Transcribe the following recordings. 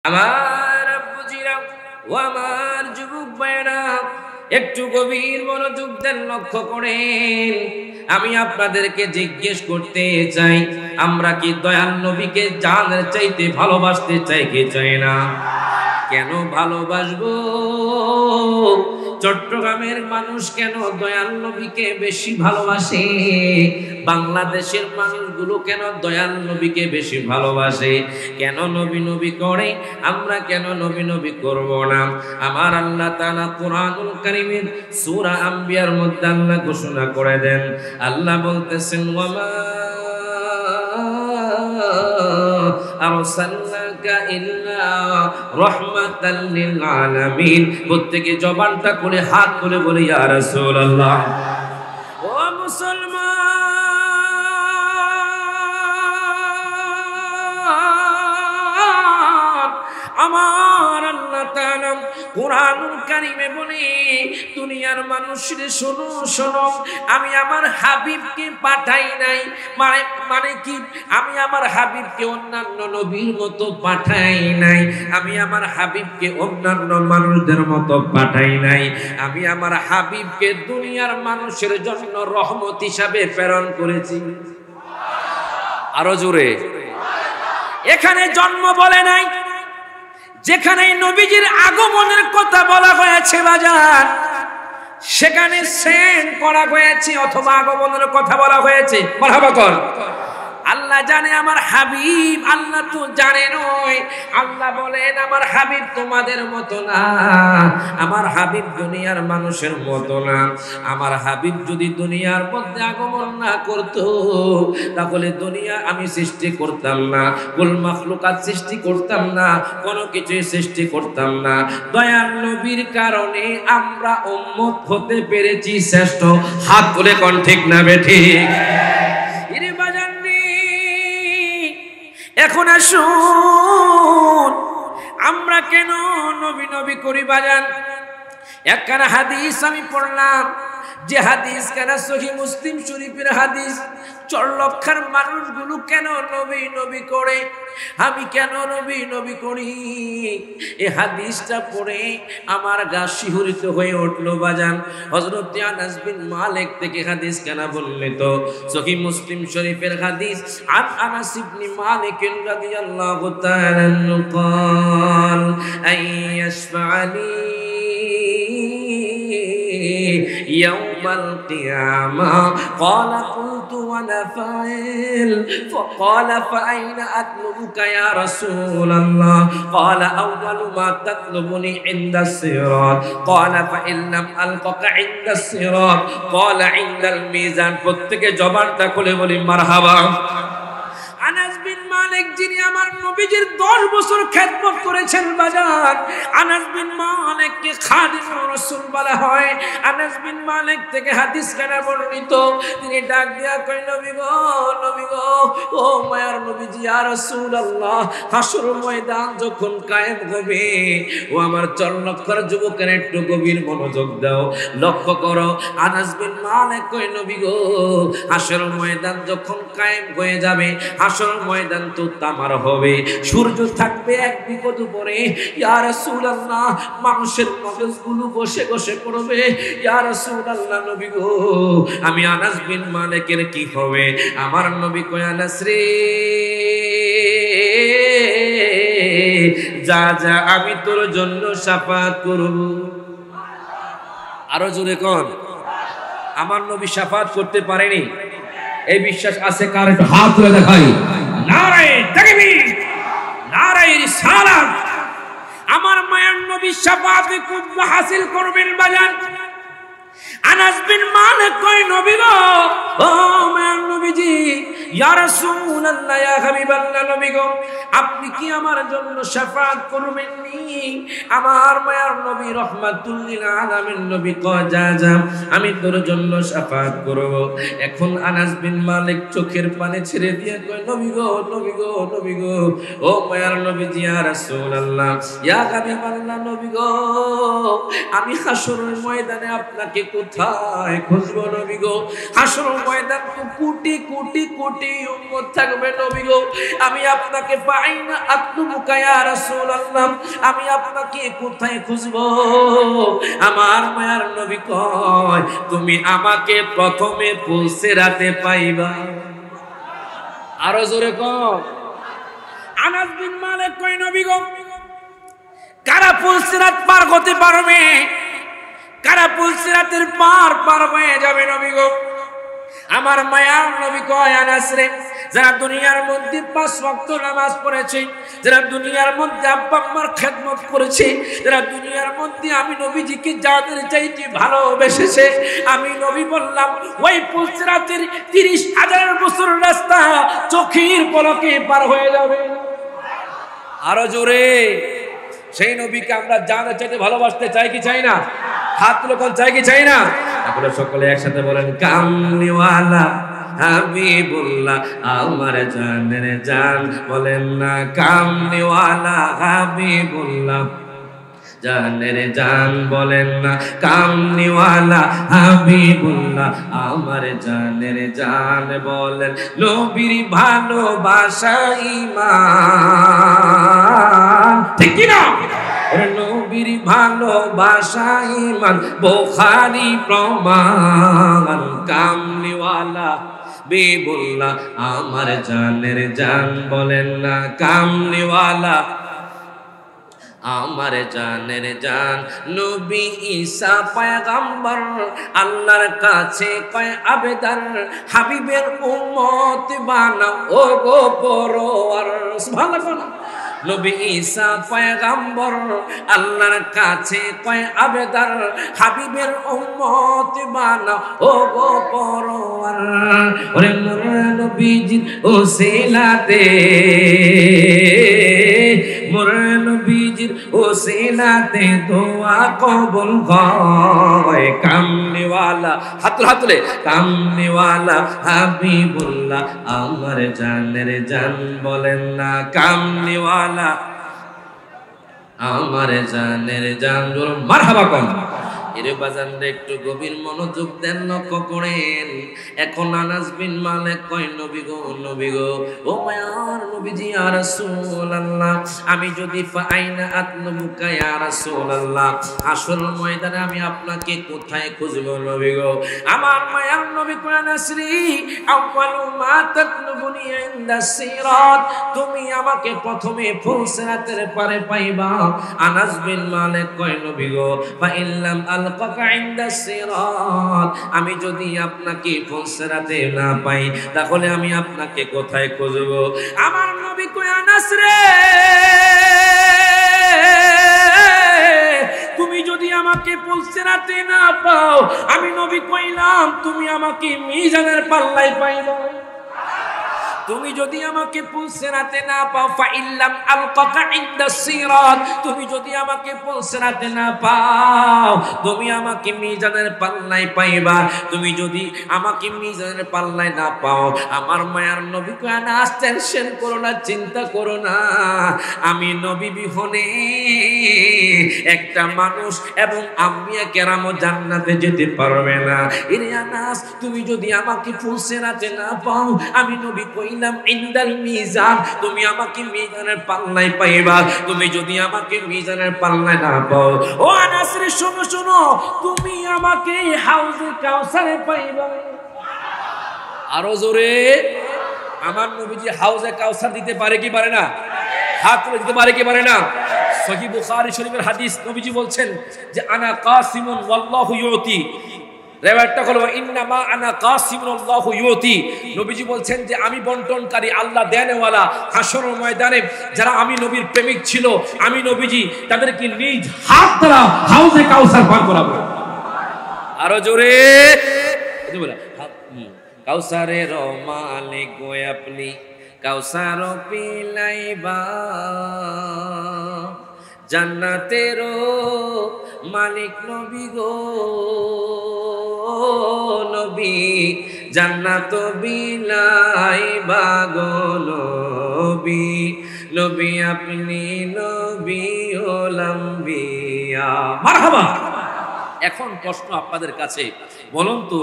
আমার আব্বুজিরা ও আমার যুবক ভাইরা, একটু গভীর মনোযোগ দেন, লক্ষ্য করেন। আমি আপনাদেরকে জিজ্ঞেস করতে চাই, আমরা কি দয়াল নবীকে জানের চাইতে ভালোবাসতে চাই কি চাই না? কেন ভালোবাসবো? চট্টগ্রামের মানুষ কেন দয়াল নবীকে বেশি ভালোবাসে? বাংলাদেশের মানুষগুলো কেন দয়াল নবীকে বেশি ভালোবাসে? কেন নবী নবী করে, আমরা কেন নবী নবী করব না? আমার আল্লাহ তাআলা কুরআনুল কারীমের সূরা আম্বিয়ার মধ্যে আল্লাহ ঘোষণা করে দেন, আল্লাহ বলতেছেন, ওয়ামা আরসালনাকা ইল্লা রাহমাতাল লিল আলামিন। প্রত্যেকে জবানটা করে হাত তুলে বলে ইয়া রাসূলুল্লাহ। ও মুসলমান, আমার আল্লাহ তাআলা কুরআনুল কারীমে বলে, দুনিয়ার মানুষরে শোনো শোনো, আমি আমার হাবিবকে পাঠাই নাই। মানে কি? আমি আমার হাবিবকে অন্যান্য নবীর মতো পাঠাই নাই। আমি আমার হাবিবকে অন্যান্য মানুষদের মতো পাঠাই নাই। আমি আমার হাবিবকে দুনিয়ার মানুষের জন্য রহমত হিসাবে প্রেরণ করেছি। আরো জোরে। এখানে জন্ম বলে নাই, যেখানে নবীজির আগমনের কথা বলা হয়েছে বাজার, সেখানে সেন করা হয়েছে অথবা আগমনের কথা বলা হয়েছে। মারহাবা কর। আল্লাহ জানে আমার হাবিব, আল্লাহ তো জানে নয়। আল্লাহ বলেন, আমার হাবিব তোমাদের মতো না, আমার হাবিব দুনিয়ার মানুষের মতো না। আমার হাবিব যদি দুনিয়ার মধ্যে আগমন না করত, তাহলে দুনিয়া আমি সৃষ্টি করতাম না, কুল মাখলুকাত সৃষ্টি করতাম না, কোনো কিছুই সৃষ্টি করতাম না। দয়াল নবীর কারণে আমরা উম্মত হতে পেরেছি শ্রেষ্ঠ। হাত তুলে কোন ঠিক না বেঠিক? এখন আসুন, আমরা কেন নবী নবী করি বাজান? একখানা হাদিস আমি পড়লাম, যে হাদিস কেন সহিহ মুসলিম শরীফের হাদিস। 4 লক্ষের মানুষগুলো কেন নবী নবী করে, আমি কেন নবী নবী করি? এই হাদিসটা পড়ে আমার গা শিহরিত হয়ে উঠলো বাজান। হযরত আনাস বিন মালিক থেকে হাদিস কেন বর্ণিত, সহিহ মুসলিম শরীফের হাদিস। আন আনাস ইবনে মালিক রাদিয়াল্লাহু তাআলা আনহু قال আইয়াশফা'নি يوم القيامة قال قلت وانا فاعل فقال فأين أطلبك يا رسول الله قال أول ما تطلبني عند الصراط قال فإن لم ألقك عند الصراط قال عند الميزان। প্রত্যেকে জবানটা খুলে বলি মারহাবা। আনাস বিন মালিক, যিনি আমার নবীজির 10 বছর খেদমত করেছেন বাজার, আনাস বিন মালিককে খাদিমুর রাসূল বলা হয়। আনাস বিন মালিক থেকে হাদিস কেন বর্ণিত, তিনি ডাক দিয়া কই, নবী গো, নবী গো, ও মায়ার নবীজি ইয়া রাসূলুল্লাহ, হাসর ময়দান যখন কায়েম হবে, ও আমার 4 লক্ষের যুবকের একটু গভীর মনোযোগ দাও, লক্ষ্য করো। আনাস বিন মালিক কই, নবী গো, হাসর ময়দান যখন কায়েম হয়ে যাবে, হাসর ময়দান তো তামার হবে, সূর্য থাকবে 1 বিঘত উপরে, ইয়া রাসূলুল্লাহ, মানুষের মগজগুলো বসে বসে পড়বে, ইয়া রাসূলুল্লাহ, নবী গো, আমি আনাস বিন মালিকের কি হবে? আমার নবী কয়, আনাস রে, যা যা, আমি তোর জন্য শাফাত করব। আরো জোরে কোন? আমার নবী শাফাত করতে পারেনি, এই বিশ্বাস আছে কার? একটু হাত তুলে দেখাই। নারায়ে তাকবীর, নারায়ে রিসালাত। আমার মায়ের নবী শাফাতে খুব হাসিল করবেন বাজান। আনাস বিন মালিক কয়, নবী গো, ও মায়ের নবীজি, ইয়া রাসূলুল্লাহ, ইয়া হাবিবাল্লাহ, নবী গো, আপনি কি আমার জন্য শাফাত করবেন নি? আমার মায়ের নবী রাহমাতুল লিল আলামিন নবী কয়, যা যা, আমি তোর জন্য শাফাত করব। এখন আনাস বিন মালিক চোখের পানি ছেড়ে দিয়ে কয়, নবী গো, নবী গো, নবী গো, ও মায়ের নবীজি, ইয়া রাসূলুল্লাহ, ইয়া হাবিবাল্লাহ, নবী গো, আমি হাসরের ময়দানে আপনাকে কোথায় খুঁজবো নবী গো? হাসরের ময়দান তো কোটি কোটি কোটি উম্মত থাকবে নবী গো, আমি আপনাকে ফাইনা আতলুবুকা ইয়া রাসূলুল্লাহ, আমি আপনাকে কোথায় খুঁজবো? আমার মায়ার নবী কয়, তুমি আমাকে প্রথমে পুলসিরাতে পাইবা। আরো জোরে কও। আনাস বিন মালিক কয়, নবী গো, কারা পুলসিরাত পার হতে পারবে? কারা পুলসিরাতের পার হয়ে যাবে নবী গো? আমার মায়ার নবী কয়, আনাস রে, যারা দুনিয়ার মধ্যে 5 ওয়াক্ত নামাজ পড়েছে, যারা দুনিয়ার মধ্যে আব্বা আম্মার খেদমত করেছে, যারা দুনিয়ার মধ্যে আমি নবীজিকে যাদের চাইতে ভালোবেসেছে, আমি নবী বললাম ওই পুলসিরাতের 30,000 বছর রাস্তা চোখের পলকে পার হয়ে যাবে। আরো জোরে। সেই নবীকে আমরা জানার চাইতে ভালোবাসতে চাই কি চাই না? হাত তুলে কোন চাই কি চাই না? তাহলে সকলে একসাথে বলেন, কামলিওয়ালা হাবিবুল্লাহ আমার জানের জান। বলেন না, কামলিওয়ালা হাবিবুল্লাহ জানের জান। বলেন না, কামলিওয়ালা হাবিবুল্লাহ আমার জানের জান। বলেন, নবীর ভালোবাসা ঈমান, ঠিক কি না? নবীর ভালোবাসা ঈমান, বুখারী প্রমাণ। কামলিওয়ালা হাবিবুল্লাহ আমার জানের জান। বলেন না, কামলিওয়ালা আমার জানের জান। নবী ঈসা পয়গম্বর আল্লাহর কাছে কয় আবেদন, হাবিবের উম্মত বানাও ও গো পরওয়ার। সুবহানাল্লাহ। নবী ঈসা পয়গম্বর আল্লাহর কাছে কয় আবেদন, হাবিবের উম্মত বানাও ও গো পরওয়ার। ওরে মোর নবীজির ওসিলাতে, মোর নবীজির ওসিলাতে দোয়া কবুল হয়। কামলিওয়ালা, হাতুলে, কামলিওয়ালা হাবিবুল্লাহ আমার জানের জান। বলেন না, কামলিওয়ালা আমার জানের জান। মারহাবা কোন। এরে বাজান রে, একটু গভীর মনোযোগ দেন, লক্ষ্য করেন। এখন আনাস বিন মালিক কয়, নবী গো, নবী গো, ও মায়ার নবীজি ইয়া রাসূলুল্লাহ, আমি যদি ফাইনা আতলুবুকা ইয়া রাসূলুল্লাহ, আসল ময়দানে আমি আপনাকে কোথায় খুঁজবো নবী গো? আমার মায়ার নবী কয়, আনাস রে, আউয়ালু মা তাতলুবুনি ইনদা সিরাত, তুমি আমাকে প্রথমে ফুলসিরাতের পারে পাইবা। আনাস বিন মালিক কয়, নবী গো, ফা ইল্লাম আলকাকা ইনদা সিরাত, আমি যদি আপনাকে ফুলসিরাতে না পাই, তাহলে আমি আপনাকে কোথায় খুঁজবো? আমার নবী কয়, আনাস রে, তুমি যদি আমাকে ফুলসিরাতে না পাও, আমি নবী কইলাম তুমি আমাকে মিজানের পাল্লায় পাইবা। তুমি যদি আমাকে পুলসিরাতে না পাও, ফাইল্লাম আলকাকা ইনদাস সিরাত, তুমি যদি আমাকে পুলসিরাতে না পাও, তুমি আমাকে মিজানের পাল্লায় পাইবা। তুমি যদি আমাকে মিজানের পাল্লায় না পাও, আমার মায়ার নবী কয়, আনাস টেনশন করো না, চিন্তা করো না, আমি নবী বিহনে একটা মানুষ এবং আম্বিয়া কেরামও জান্নাতে যেতে পারবে না। এরে আনাস, তুমি যদি আমাকে পুলসিরাতে না পাও, আমি নবী কইলাম ইনদাল মিজান, তুমি আমাকে মিজানের পাল্লায় পাইবা। তুমি যদি আমাকে মিজানের পাল্লায় না পাও, ও আনাস রে, শোনো শোনো, তুমি আমাকে হাউজে কাউসারে পাইবা। আরো জোরে। আমার নবীজি হাউজে কাউসার দিতে পারে কি পারে না? হাত তুলে দিতে পারে কি পারে না? সহিহ বুখারী শরীফের হাদিস, নবীজি বলছেন যে আনা কাসিমুন ওয়াল্লাহু ইউতি, রেওয়ায়াতটা হলো ইন্নামা আনা কাসিমুন আল্লাহু ইউতি। নবীজি বলছেন যে আমি বন্টনকারী, আল্লাহ দেনওয়ালা। হাসরের ময়দানে যারা আমি নবীর প্রেমিক ছিল, আমি নবীজি তাদেরকে নিজ হাত দ্বারা হাউজে কাউসার পান করাবো। আরো জোরে। কাউসারের মালিক গো আপনি, কাউসার পিলাইবা, জান্নাতেরও মালিক নবী গো নবী, জান্নাত বিলাইবা গো নবী, নবী আপনি নবী ওলাম্বিয়া। মারহাবা। এখন প্রশ্ন আপনাদের কাছে, বলুন তো,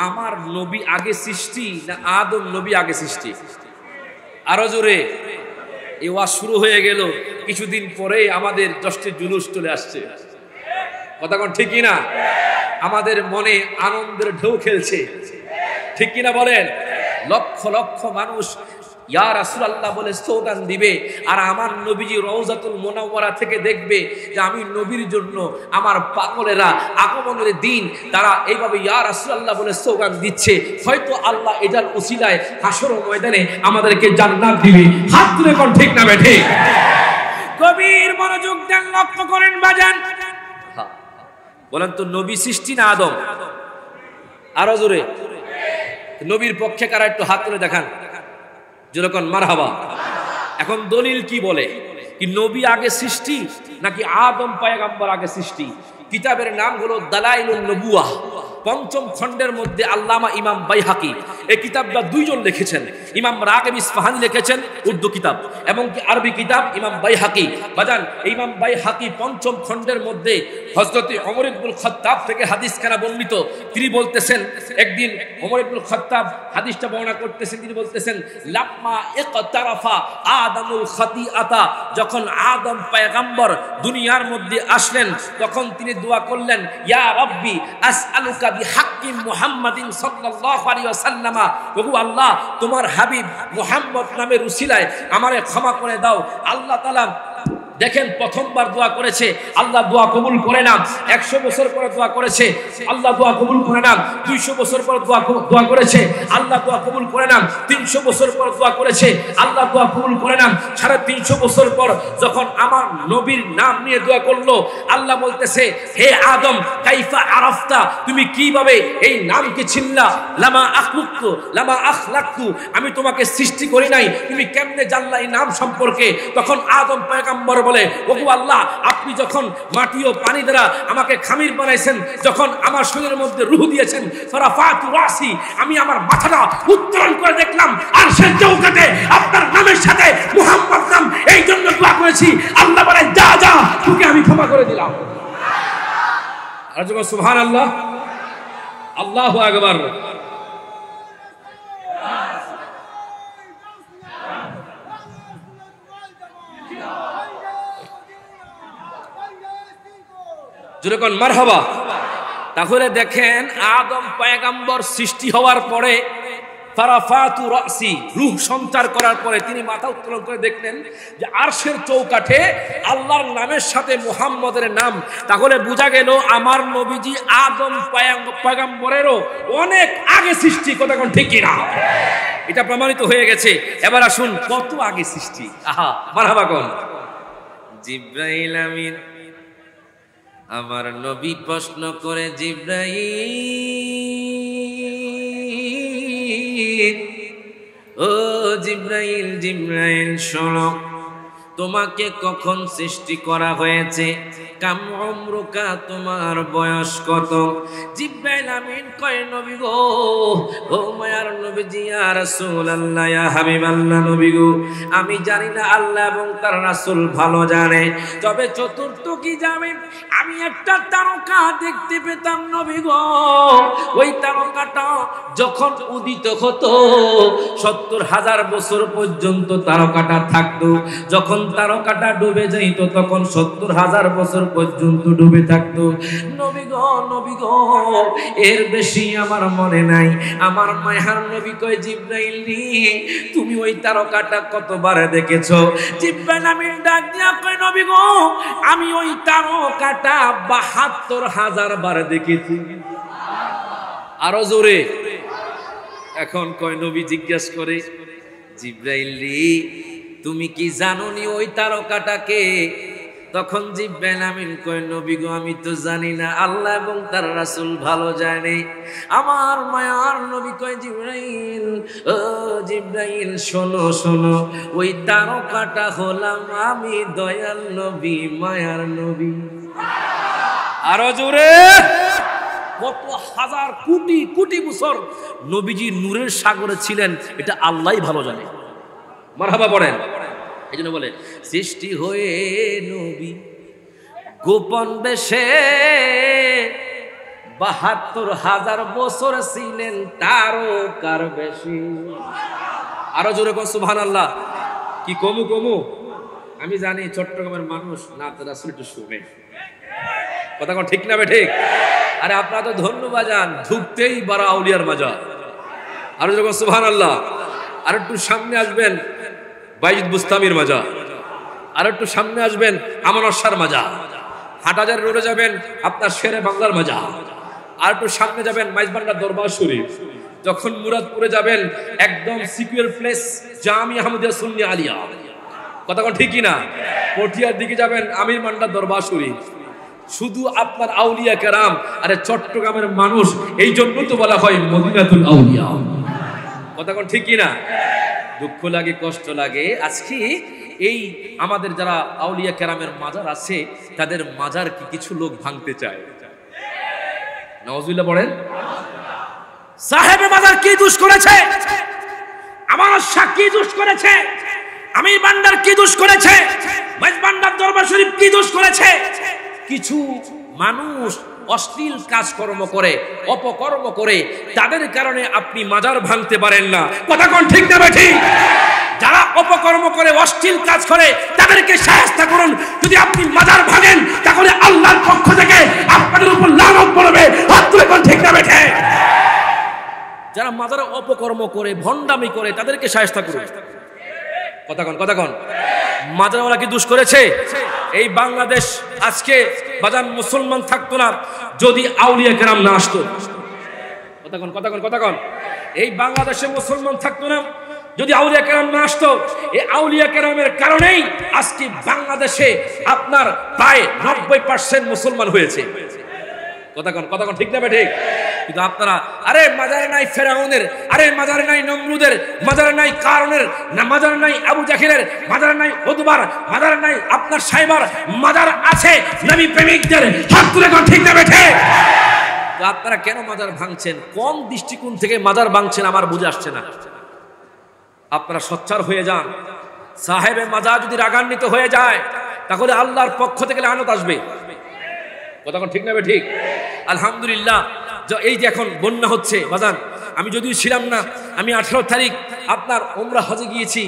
আমার নবী আগে সৃষ্টি না আদম নবী আগে সৃষ্টি? আরো জোরে। এই ওয়াজ শুরু হয়ে গেল, কিছুদিন পরেই আমাদের দশটির জুলুস চলে আসছে। কথা কোন ঠিক কিনা? আমাদের মনে আনন্দের ঢেউ খেলছে, ঠিক কিনা বলেন? লক্ষ লক্ষ মানুষ ইয়া রাসূলুল্লাহ বলে স্লোগান দিবে, আর আমার নবীজি রওজাতুল মুনাওয়ারা থেকে দেখবে যে আমি নবীর জন্য আমার পাগলেরা আগমনের দিন তারা এইভাবে ইয়া রাসূলুল্লাহ বলে স্লোগান দিচ্ছে। হয়তো আল্লাহ এটার উসিলায় হাসর ময়দানে আমাদেরকে জান্নাত দিবে। হাত তুলে কোন ঠিক না বেঠে? গভীর মনোযোগ দেন, লক্ষ্য করেন বাজান। বলেন তো নবী সৃষ্টি না আদম? আরো জোরে নবীর পক্ষে কারা একটু হাত তুলে দেখান যেরকম মারহাবা। এখন দলিল কি বলে, কি নবী আগে সৃষ্টি নাকি আদম পয়গম্বর আগে সৃষ্টি? কিতাবের নাম হলো দালাইলুন নবুওয়াহ, পঞ্চম খণ্ডের মধ্যে আল্লামা ইমাম বাইহাকি এই কিতাবটা দুইজন লিখেছেন। ইমাম রাগিব ইসফাহানি লিখেছেন উর্দু কিতাব, এবং কি আরবি কিতাব ইমাম বাইহাকি। বাজান ইমাম বাইহাকি পঞ্চম খণ্ডের মধ্যে হযরত ওমর ইবনুল খাত্তাব থেকে হাদিস খানা বর্ণিত। তিনি বলতেছেন একদিন ওমর ইবনুল খাত্তাব হাদিসটা বর্ণনা করতেছেন, তিনি বলতেছেন লাম্মা ইকতারাফা আদমুল খাতিআতা, যখন আদম পয়গম্বর দুনিয়ার মধ্যে আসলেন তখন তিনি দোয়া করলেন, ইয়া রাব্বি আসআলুকা বিহাক্কি মুহাম্মাদিন সাল্লাল্লাহু আলাইহি ওয়াসাল্লাম, ওগো আল্লাহ তোমার হাবিব মুহাম্মদ নামের উসিলায় আমারে ক্ষমা করে দাও। আল্লাহ তাআলা দেখেন প্রথমবার দোয়া করেছে, আল্লাহ দোয়া কবুল করে না। 100 বছর পরে দোয়া করেছে, আল্লাহ দোয়া কবুল করে না। 200 বছর পর দোয়া করেছে, আল্লাহ দোয়া কবুল করে না। 300 বছর পর দোয়া করেছে, আল্লাহ দোয়া কবুল করে না। 350 বছর পর যখন আমার নবীর নাম নিয়ে দোয়া করলো, আল্লাহ বলতেছে হে আদম কাইফা আরাফতা, তুমি কিভাবে এই নামকে চিনলা? লামা আখলুকতু লামা আখলাকতু, আমি তোমাকে সৃষ্টি করি নাই, তুমি কেমনে জানলা এই নাম সম্পর্কে? তখন আদম পয়গম্বর বলে, ওগো আল্লাহ আপনি যখন মাটি ও পানি দ্বারা আমাকে খামির বানাইছেন, যখন আমার শরীরের মধ্যে রূহ দিয়েছেন, ফারাফাতু রাসি, আমি আমার মাথাটা উত্তোলন করে দেখলাম আর সে চৌকাটে আপনার নামের সাথে মুহাম্মদ নাম, এই জন্য দোয়া করেছি। আল্লাহ বলে যা যা, তোকে আমি ক্ষমা করে দিলাম। আর যখন সুবহানাল্লাহ, আল্লাহু আকবার। যেরকম মারহাবা। তাহলে দেখেন আদম পয়গম্বর সৃষ্টি হওয়ার পরে ফারাফাতু রাসি, রূহ সঞ্চার করার পরে তিনি মাথা উত্তোলন করে দেখলেন যে আরশের চৌকাঠে আল্লাহর নামের সাথে মুহাম্মদের নাম। তাহলে বোঝা গেল আমার নবীজি আদম পয়গম্বরেরও অনেক আগে সৃষ্টি। কথা কোন ঠিক কিনা? এটা প্রমাণিত হয়ে গেছে। এবার আসুন কত আগে সৃষ্টি। আহা মারহাবা কোন? জিবরাইল আমিন আমার নবী প্রশ্ন করে, জিবরাইল ও জিবরাইল, জিবরাইল শোনো, তোমাকে কখন সৃষ্টি করা হয়েছে? কাম উমরুকা, তোমার বয়স কত? জিবরাইল আমিন কয়, নবী গো, ও মায়ার নবীজি, ইয়া রাসূলুল্লাহ, ইয়া হাবিবাল্লাহ, নবী গো, আমি জানি না, আল্লাহ এবং তার রাসূল ভালো জানে। তবে চতুর্থ কি যাবে, আমি একটা তারকা দেখতে পেতাম নবী গো, ওই তারকাটা যখন উদিত হতো 70,000 বছর পর্যন্ত তারকাটা থাকতো, যখন তারকাটা ডুবে যাইত তখন 70,000 বছর পর্যন্ত ডুবে থাকতো। নবী গো, নবী গো, এর বেশি আমার মনে নাই। আমার মায়ার নবী কয়, জিবরাইল রে, তুমি ওই তারকাটা কতবার দেখেছো? জিবরাইল আমিন ডাক দিয়া কয়, নবী গো, আমি ওই তারকাটা 72,000 বার দেখেছি। আরো জোরে। এখন কয় নবী জিজ্ঞাসা করে, জিবরাইল রে, তুমি কি জানোনি ওই তারকাটাকে? তখন জিবরাইল আমিন কয়, নবী গো, আমি তো জানি না, আল্লাহ এবং তার রাসূল ভালো জানে। আমার মায়ার নবী কয়, জিবরাইল ও জিবরাইল শোনো শোনো, ওই তারকাটা হলাম আমি, দয়াল নবী, মায়ার নবী। আরো জোরে। কত হাজার কোটি কোটি বছর নবীজি নূরের সাগরে ছিলেন, এটা আল্লাহই ভালো জানে। মারহাবা পড়েন। এই জন্য বলে, সৃষ্টি হয়ে নবী গোপন বেশে 72,000 বছর ছিলেন তারকার বেশি। আরো জোরে কোন সুবহানাল্লাহ। কি কমু কমু? আমি জানি চট্টগ্রামের মানুষ না তো রাসূল একটু শুনে কথা কোন ঠিক না বে ঠিক? আরে আপনারা তো ধন্যবাদ জান, ঢুকতেই বারা আউলিয়ার মাজার। আর যখন সুবহানাল্লাহ, আর একটু সামনে আসবেন বাইজিদ বুস্তামির মাজার, আর একটু সামনে আসবেন আমানত শাহর মাজার, হাটহাজারী রোডে যাবেন আপনার শেরে বাংলার মাজার, আর একটু সামনে যাবেন মাইজবান্ডার দরবার শরীফ, যখন মুরাদপুরে যাবেন একদম সিকিউর প্লেস জামি আহমদিয়া সুন্নি আলিয়া কথা কোন ঠিকই না? পটিয়ার দিকে যাবেন আমির মান্ডার দরবার শরীফ। শুধু আপনার আউলিয়া কেরাম। আরে চট্টগ্রামের মানুষ এই জন্য তো বলা হয় মদিনাতুল আউলিয়া কথা কোন ঠিকই না? দুঃখ লাগে, কষ্ট লাগে। আজকে এই আমাদের যারা আউলিয়া কেরামের মাজার আছে তাদের মাজার কি কিছু লোক ভাঙতে চায়। নাউজুবিল্লাহ পড়েন। সাহেবে মাজার কি দোষ করেছে? আমার শাহ কি দোষ করেছে? আমির বান্ডার কি দোষ করেছে? মাইজবান্ডার দরবার শরীফ কি দোষ করেছে? কিছু মানুষ অশ্লীল কাজকর্ম করে, অপকর্ম করে, তাদের কারণে আপনি মাজার ভাঙতে পারেন না কথা কোন ঠিক না ঠিক? যারা অপকর্ম করে, অশ্লীল কাজ করে, তাদেরকে শায়েস্ত করুন। যদি আপনি মাজার ভাঙেন তাহলে আল্লাহর পক্ষ থেকে আপনাদের উপর লানত পড়বে। হাত তুলে কোন ঠিক না ঠিক? যারা মাজারে অপকর্ম করে, ভণ্ডামি করে, তাদেরকে শায়েস্ত করুন কথা কোন কথা কোন? মাজারওয়ালা কি দোষ করেছে? এই বাংলাদেশ আজকে বাজান মুসলমান থাকতো না যদি আউলিয়া কেরাম না আসতো কথা কোন কথা কোন কথা কোন? এই বাংলাদেশে মুসলমান থাকতো না যদি আউলিয়া কেরাম না আসতো। এই আউলিয়া কেরামের কারণেই আজকে বাংলাদেশে আপনার প্রায় 90% মুসলমান হয়েছে কথা কোন কথা কোন ঠিক না ঠিক? কিন্তু আপনারা আরে মাজারে নাই ফেরাউনের, আরে মাজারে নাই নমরুদের, মাজারে নাই কারুনের, না মাজারে নাই আবু জাহিলের, মাজারে নাই উতবার, মাজারে নাই আপনার সাইবার, মাজার আছে নবী প্রেমিকদের। হাত তুলে কোন ঠিক না ঠিক? তো আপনারা কেন মাজার ভাঙছেন? কোন দৃষ্টিকোণ থেকে মাজার ভাঙছেন আমার বুঝে আসছে না। আপনারা সোচ্চার হয়ে যান। সাহেবে মাজার যদি রাগান্বিত হয়ে যায় তাহলে আল্লাহর পক্ষ থেকে লানত আসবে কথা কোন ঠিক না ঠিক? আলহামদুলিল্লাহ, এই যে এখন বন্যা হচ্ছে বাজান, আমি যদিও ছিলাম না, আমি 18 তারিখ আপনার ওমরা হজে গিয়েছি,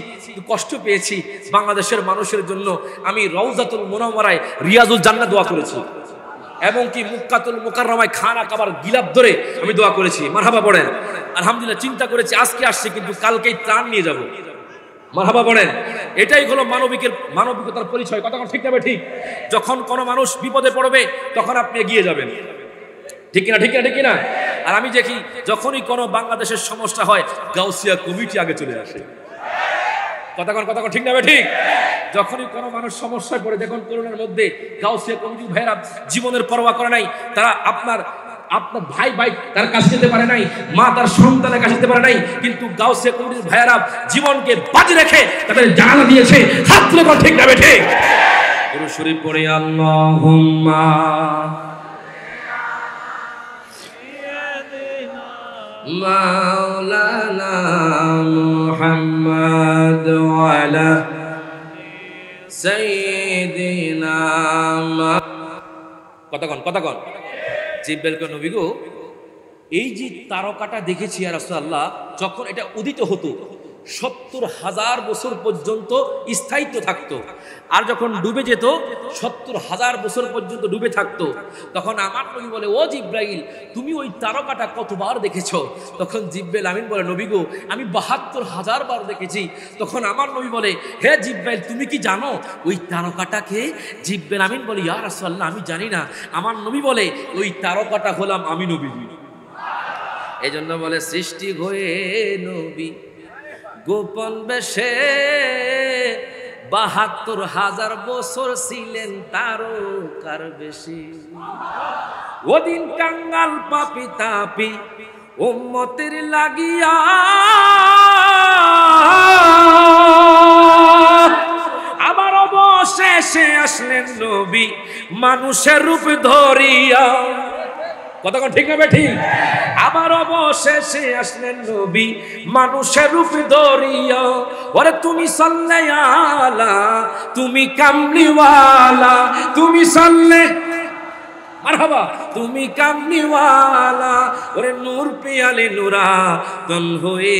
কষ্ট পেয়েছি বাংলাদেশের মানুষের জন্য। আমি রওজাতুল মুনাওয়ারায় রিয়াজুল জান্নাত দোয়া করেছি, এবং কি মুক্কাতুল মুকাররমায় খানা কাবার গিলাপ ধরে আমি দোয়া করেছি। মারহাবা পড়েন। আলহামদুলিল্লাহ, চিন্তা করেছি আজকে আসছে কিন্তু কালকেই ত্রাণ নিয়ে যাব। মারহাবা পড়েন। এটাই হলো মানবিকতার পরিচয় কথা ঠিক না ঠিক? যখন কোনো মানুষ বিপদে পড়বে তখন আপনি এগিয়ে যাবেন ঠিক কিনা ঠিক কিনা ঠিক কিনা? আর আমি দেখি যখনই কোনো বাংলাদেশের সমস্যা হয় গাউসিয়া কমিটি আগে চলে আসে কথা কোন ঠিক না ঠিক? যখনই কোনো মানুষ সমস্যায় পড়ে, দেখুন করোনার মধ্যে গাউসিয়া কমিটির ভাইরা জীবনের পরোয়া করে নাই। তারা আপনার ভাই তার কাছে যেতে পারে নাই, মা তার সন্তানের কাছে যেতে পারে নাই, কিন্তু গাউসিয়া কমিটির ভাইরা জীবনকে বাজি রেখে তাদের জানালা দিয়েছে। হাত তুলে কোন ঠিক না ঠিক? দুরূদ শরীফ পড়ে আল্লাহুম্মা মাওলানা মুহাম্মদ ওয়া আলা সাইয়্যিদিনা কথা কোন জিব্রাইলকে নবী গো, এই যে তারকাটা দেখেছি ইয়া রাসূলুল্লাহ, যখন এটা উদিত হতো 70,000 বছর পর্যন্ত স্থায়িত্ব থাকতো, আর যখন ডুবে যেত 70,000 বছর পর্যন্ত ডুবে থাকতো। তখন আমার নবী বলে, ও জিব্রাইল, তুমি ওই তারকাটা কতবার দেখেছো? তখন জিব্রাইল আমিন বলে, নবী গো, আমি 72,000 বার দেখেছি। তখন আমার নবী বলে, হে জিব্রাইল, তুমি কি জানো ওই তারকাটাকে? জিব্রাইল আমিন বলে, ইয়া রাসূলুল্লাহ, আমি জানি না। আমার নবী বলে, ওই তারকাটা হলাম আমি নবী। এই জন্য বলে, সৃষ্টি হয়ে নবী গোপন বেশে 72,000 বছর ছিলেন তারকার বেশি। ওদিন কাঙ্গাল পাপি তাপি উম্মতের লাগিয়া আবার অবশেষে আসলেন নবী মানুষের রূপ ধরিয়া কথা কোন ঠিক না ঠিক? আবার অবশেষে আসলেন নবী মানুষের রূপ ধরিয়া। ওরে তুমি সাল্লে আলা, তুমি কামলিওয়ালা, তুমি সাল্লে মারহাবা। তুমি কামলিওয়ালা ওরে নূর পিয়ালে নুরা তন হয়ে,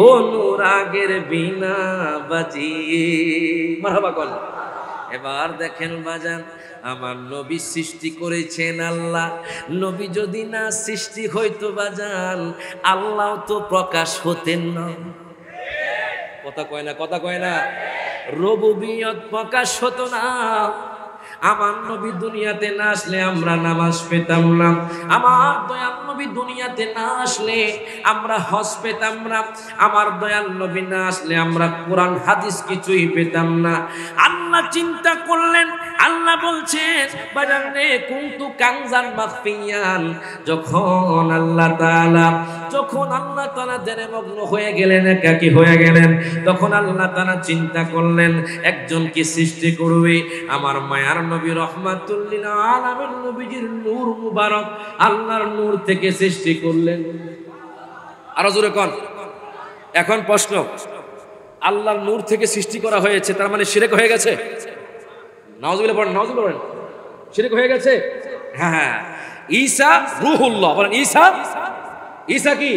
ও নুরাগের বিনা বাজিয়ে। মারহাবা কল। এবার দেখেন বাজান, আমার নবী সৃষ্টি করেছেন আল্লাহ। নবী যদি না সৃষ্টি হইতো বাজান, আল্লাহ তো প্রকাশ হতেন না। কথা কয় না, কথা কয় না। রুবুবিয়ত প্রকাশ হতো না। আমার নবী দুনিয়াতে না আসলে আমরা নামাজ পেতাম না। আমার দয়াল নবী দুনিয়াতে না আসলে আমরা হজ পেতাম না। আমার দয়াল নবী না আসলে আমরা কোরআন হাদিস কিছুই পেতাম না। আল্লাহ চিন্তা করলেন, আল্লাহ বলছেন বাজারে কুনতু কানজান মাখফিয়ান। যখন আল্লাহ তাআলা ধ্যানে মগ্ন হয়ে গেলেন, একাকী হয়ে গেলেন, তখন আল্লাহ তাআলা চিন্তা করলেন একজনকে সৃষ্টি করবে। আমার মায়ার নবী রহমাতুল লিল আলামিন নবীজির নূর মুবারক আল্লাহর নূর থেকে সৃষ্টি করলেন। আরো জোরে কোন। এখন প্রশ্ন, আল্লাহর নূর থেকে সৃষ্টি করা হয়েছে, তার মানে শিরক হয়ে গেছে? নাউজুবিল্লাহ পড়েন, নাউজুবিল্লাহ পড়েন। শিরক হয়ে গেছে? হ্যাঁ। ঈসা রূহুল্লাহ, বলেন ঈসা। ঈসা কি?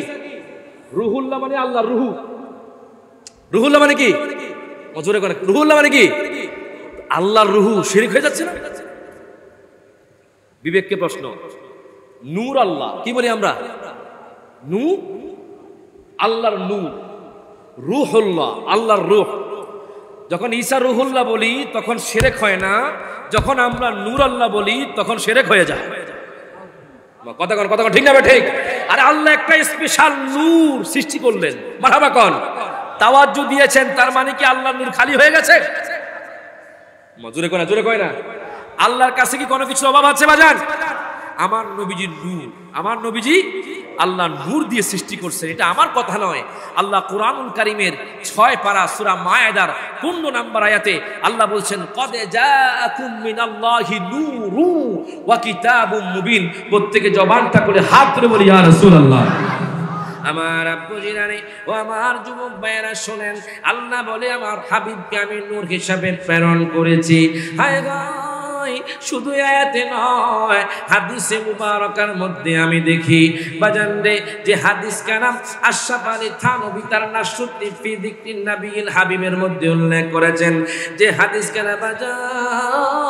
রূহুল্লাহ মানে আল্লাহর রূহ। রূহুল্লাহ মানে কি? জোরে করে, রূহুল্লাহ মানে কি? আল্লাহর রূহ। শিরক হয়ে যাচ্ছে না? বিবেককে প্রশ্ন। নূর আল্লাহ কি বলি আমরা? নূর, আল্লাহর নূর। রূহুল্লাহ, আল্লাহর রূহ। যখন ঈসা রূহুল্লাহ বলি তখন শিরক হয় না, যখন আমরা নূর আল্লাহ বলি তখন শিরক হয়ে যায়। কথা কন, কথা কন, ঠিক না? ঠিক। আরে আল্লাহ একটা স্পেশাল নূর সৃষ্টি করলেন। মারহাবা কন। তাওয়াজ্জু দিয়েছেন, তার মানে কি আল্লাহর নূর খালি হয়ে গেছে? জোরে কয় না, জোরে কয় না। আল্লাহর কাছে কি কোনো কিছু অভাব আছে বাজান? আমার নবীজির নূর, আমার নবীজি আল্লাহ নূর দিয়ে সৃষ্টি করছে। এটা আমার কথা নয়। আল্লাহ কুরআনুল কারীমের 6 পারা সূরা মায়েদার 15 নম্বর আয়াতে আল্লাহ বলছেন কদ জাআকুম মিনাল্লাহি নূরু ওয়া কিতাবুম মুবিন। প্রত্যেকে জবানটা করে হাত ধরে বলি ইয়া রাসূলুল্লাহ। আমার আব্বু জিরানি ও আমার যুবক ভাইয়েরা শোনেন, আল্লাহ বলে আমার হাবিবকে আমি নূর হিসাবে প্রেরণ করেছি। হায় গো, শুধু আয়াতে নয়, হাদিসে মুবারকার মধ্যে আমি দেখি বাজান রে, যে হাদিস কালাম আশরাফ আলী থানভী তার নাসুদ্দি ফি যিকরিন নবিয়িল হাবিবের মধ্যে উল্লেখ করেছেন, যে হাদিস কালাম বাজান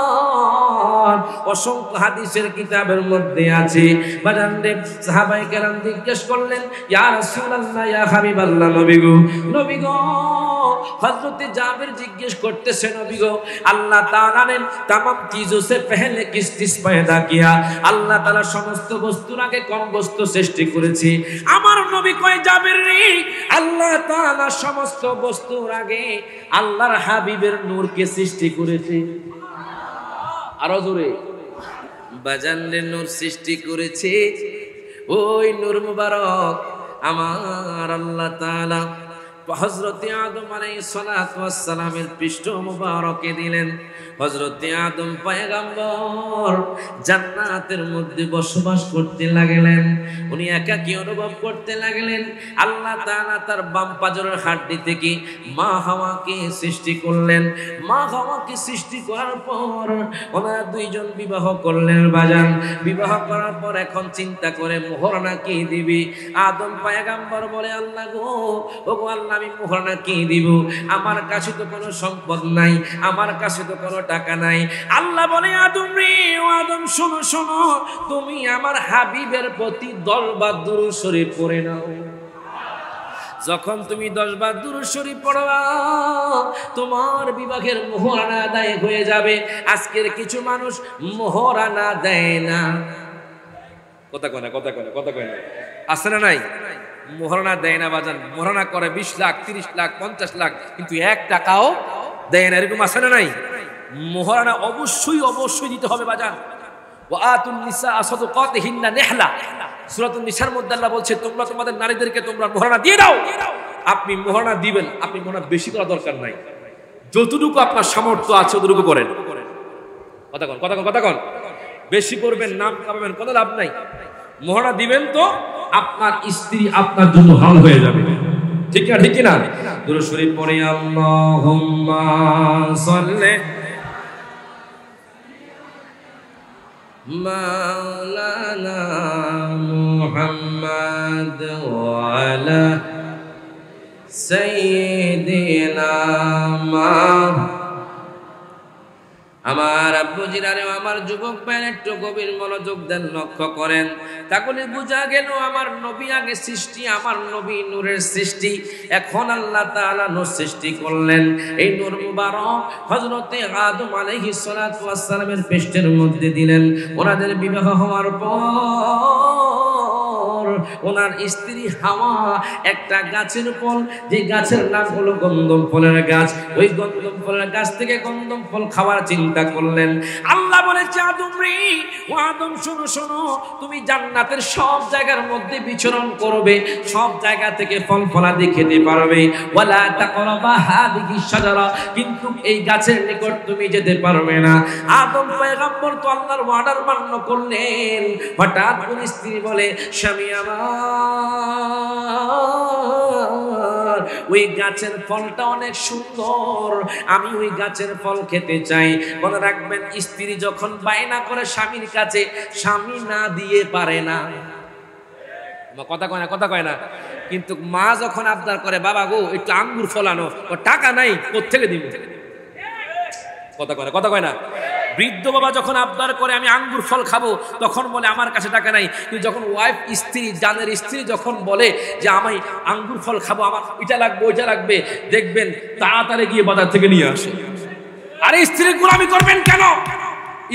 অসংখ্য হাদিসের কিতাবের মধ্যে আছে। বাজান রে, সাহাবায়ে কেরাম জিজ্ঞেস করলেন ইয়া রাসূলুল্লাহ, ইয়া হাবিবাল্লাহ, নবী গো, নবী গো। হযরতে জাবের জিজ্ঞেস করতেছে, নবী গো, আল্লাহ তাআলা ने तमाम चीजों से पहले किस चीज पैदा किया? আল্লাহ তাআলা সমস্ত বস্তুর আগে কোন বস্তু সৃষ্টি করেছে? আমার নবী কয় জাবের রে, আল্লাহ তাআলা সমস্ত বস্তুর আগে আল্লাহর হাবিবের নূরকে সৃষ্টি করেছে। আরো জোরে বাজানলে নূর সৃষ্টি করেছে। ওই নূর মুবারক আমার আল্লাহ তাআলা হযরতে আদম আলাইহিস সালাতু ওয়াস সালামের পৃষ্ঠ মুবারকে দিলেন। হযরতে আদম পয়গম্বর জান্নাতের মধ্যে বসবাস করতে লাগলেন। উনি একাকী অনুভব করতে লাগলেন। আল্লাহ তাআলা তার বাম পাজরের হাড়ি থেকে মা হাওয়াকে সৃষ্টি করলেন। মা হাওয়াকে সৃষ্টি করার পর ওনারা দুইজন বিবাহ করলেন বাজান। বিবাহ করার পর এখন চিন্তা করে মোহরানা কি দিবি? আদম পয়গম্বর বলে আল্লাহ গো, ওগো আল্লাহ, আমি মোহরানা কি দিব? আমার কাছে তো কোনো সম্পদ নাই, আমার কাছে তো কোনো টাকা নাই। আল্লাহ বলে আদম রে, ও আদম শোনো শোনো, তুমি আমার হাবিবের প্রতি 10 বার দুরূদ শরীফ পড়ে নাও। যখন তুমি 10 বার দুরূদ শরীফ পড়বা, তোমার বিবাহের মোহরানা আদায় হয়ে যাবে। আজকের কিছু মানুষ মোহরানা দেয় না। কথা কয় না, কথা কয় না, কথা কয় না। আছে না নাই? মোহরানা দেয় না বাজান। মোহরানা করে 20 লাখ, 30 লাখ, 50 লাখ, কিন্তু 1 টাকাও দেয় না। এরকম আছে না নাই? মোহরানা অবশ্যই অবশ্যই দিতে হবে বাজান। ওয়া আতুন নিসা সাদাকাতিহিন্না নিহলা। সূরাতুন নিসার মধ্যে আল্লাহ বলছে তোমরা তোমাদের নারীদেরকে তোমরা মোহরানা দিয়ে দাও। আপনি মোহরানা দিবেন, আপনি মোহরানা বেশি করা দরকার নাই। যতটুকু আপনার সামর্থ্য আছে ততটুকু করেন। কথা কন, কথা কন, কথা কন। বেশি করবেন, নাম কামাবেন, কোনো লাভ নাই। মোহরানা দিবেন তো আপনার স্ত্রী আপনার জন্য হাল হয়ে যাবে। ঠিক না? ঠিক না? দুরূদ শরীফ পড়ে আল্লাহুম্মা সাল্লি মাওলানা মুহাম্মদ ওয়া আলা সাইয়্যিদিনা আমার আব্বুজিরারে আমার যুবক ভাইয়ের একটু গভীর মনোযোগ দেন, লক্ষ্য করেন। তাহলে বোঝা গেল আমার নবী আগে সৃষ্টি, আমার নবী নূরের সৃষ্টি। এখন আল্লাহ তাআলা নূর সৃষ্টি করলেন। এই নূর মুবারক হযরতে আদম আলাইহিস সালাতু ওয়াস সালামের পেটের মধ্যে দিলেন। ওনাদের বিবাহ হওয়ার পর ওনার স্ত্রী হাওয়া একটা গাছের ফল, যে গাছের নাম হলো গন্ধম ফলের গাছ, ওই গন্ধম ফলের গাছ থেকে গন্ধম ফল খাওয়ার চিন্তা করলেন। আল্লাহ বলেছে, আদম রে, ও আদম শোনো শোনো, তুমি জান্নাতের সব জায়গার মধ্যে বিচরণ করবে, সব জায়গা থেকে ফল ফলাদি খেতে পারবে। ওয়ালা তাকরাবা হাদিহি শাজারা, কিন্তু এই গাছের নিকট তুমি যেতে পারবে না। আদম পয়গম্বর তো আল্লাহর অর্ডার মান্য করলেন। হঠাৎ কোন স্ত্রী বলে, স্বামী আমার, ওই গাছের ফলটা অনেক সুন্দর, আমি ওই গাছের ফল খেতে চাই। মনে রাখবেন, স্ত্রী যখন বায়না করে স্বামীর কাছে, স্বামী না দিয়ে পারে না। কথা কয় না, কথা কয় না। কিন্তু মা যখন আবদার করে, বাবা গো একটু আঙ্গুর ফলানো, ও টাকা নাই, কোত্থেকে দিব? কথা কয় না, কথা কয় না। বৃদ্ধ বাবা যখন আবদার করে আমি আঙ্গুর ফল খাবো, তখন বলে আমার কাছে টাকা নাই। কিন্তু যখন ওয়াইফ, স্ত্রী, জানের স্ত্রী যখন বলে যে আমি আঙ্গুর ফল খাবো, আমার এটা লাগবে ওইটা লাগবে, দেখবেন তাড়াতাড়ি গিয়ে বাজার থেকে নিয়ে আসে। আরে স্ত্রীর গোলামি করবেন কেন?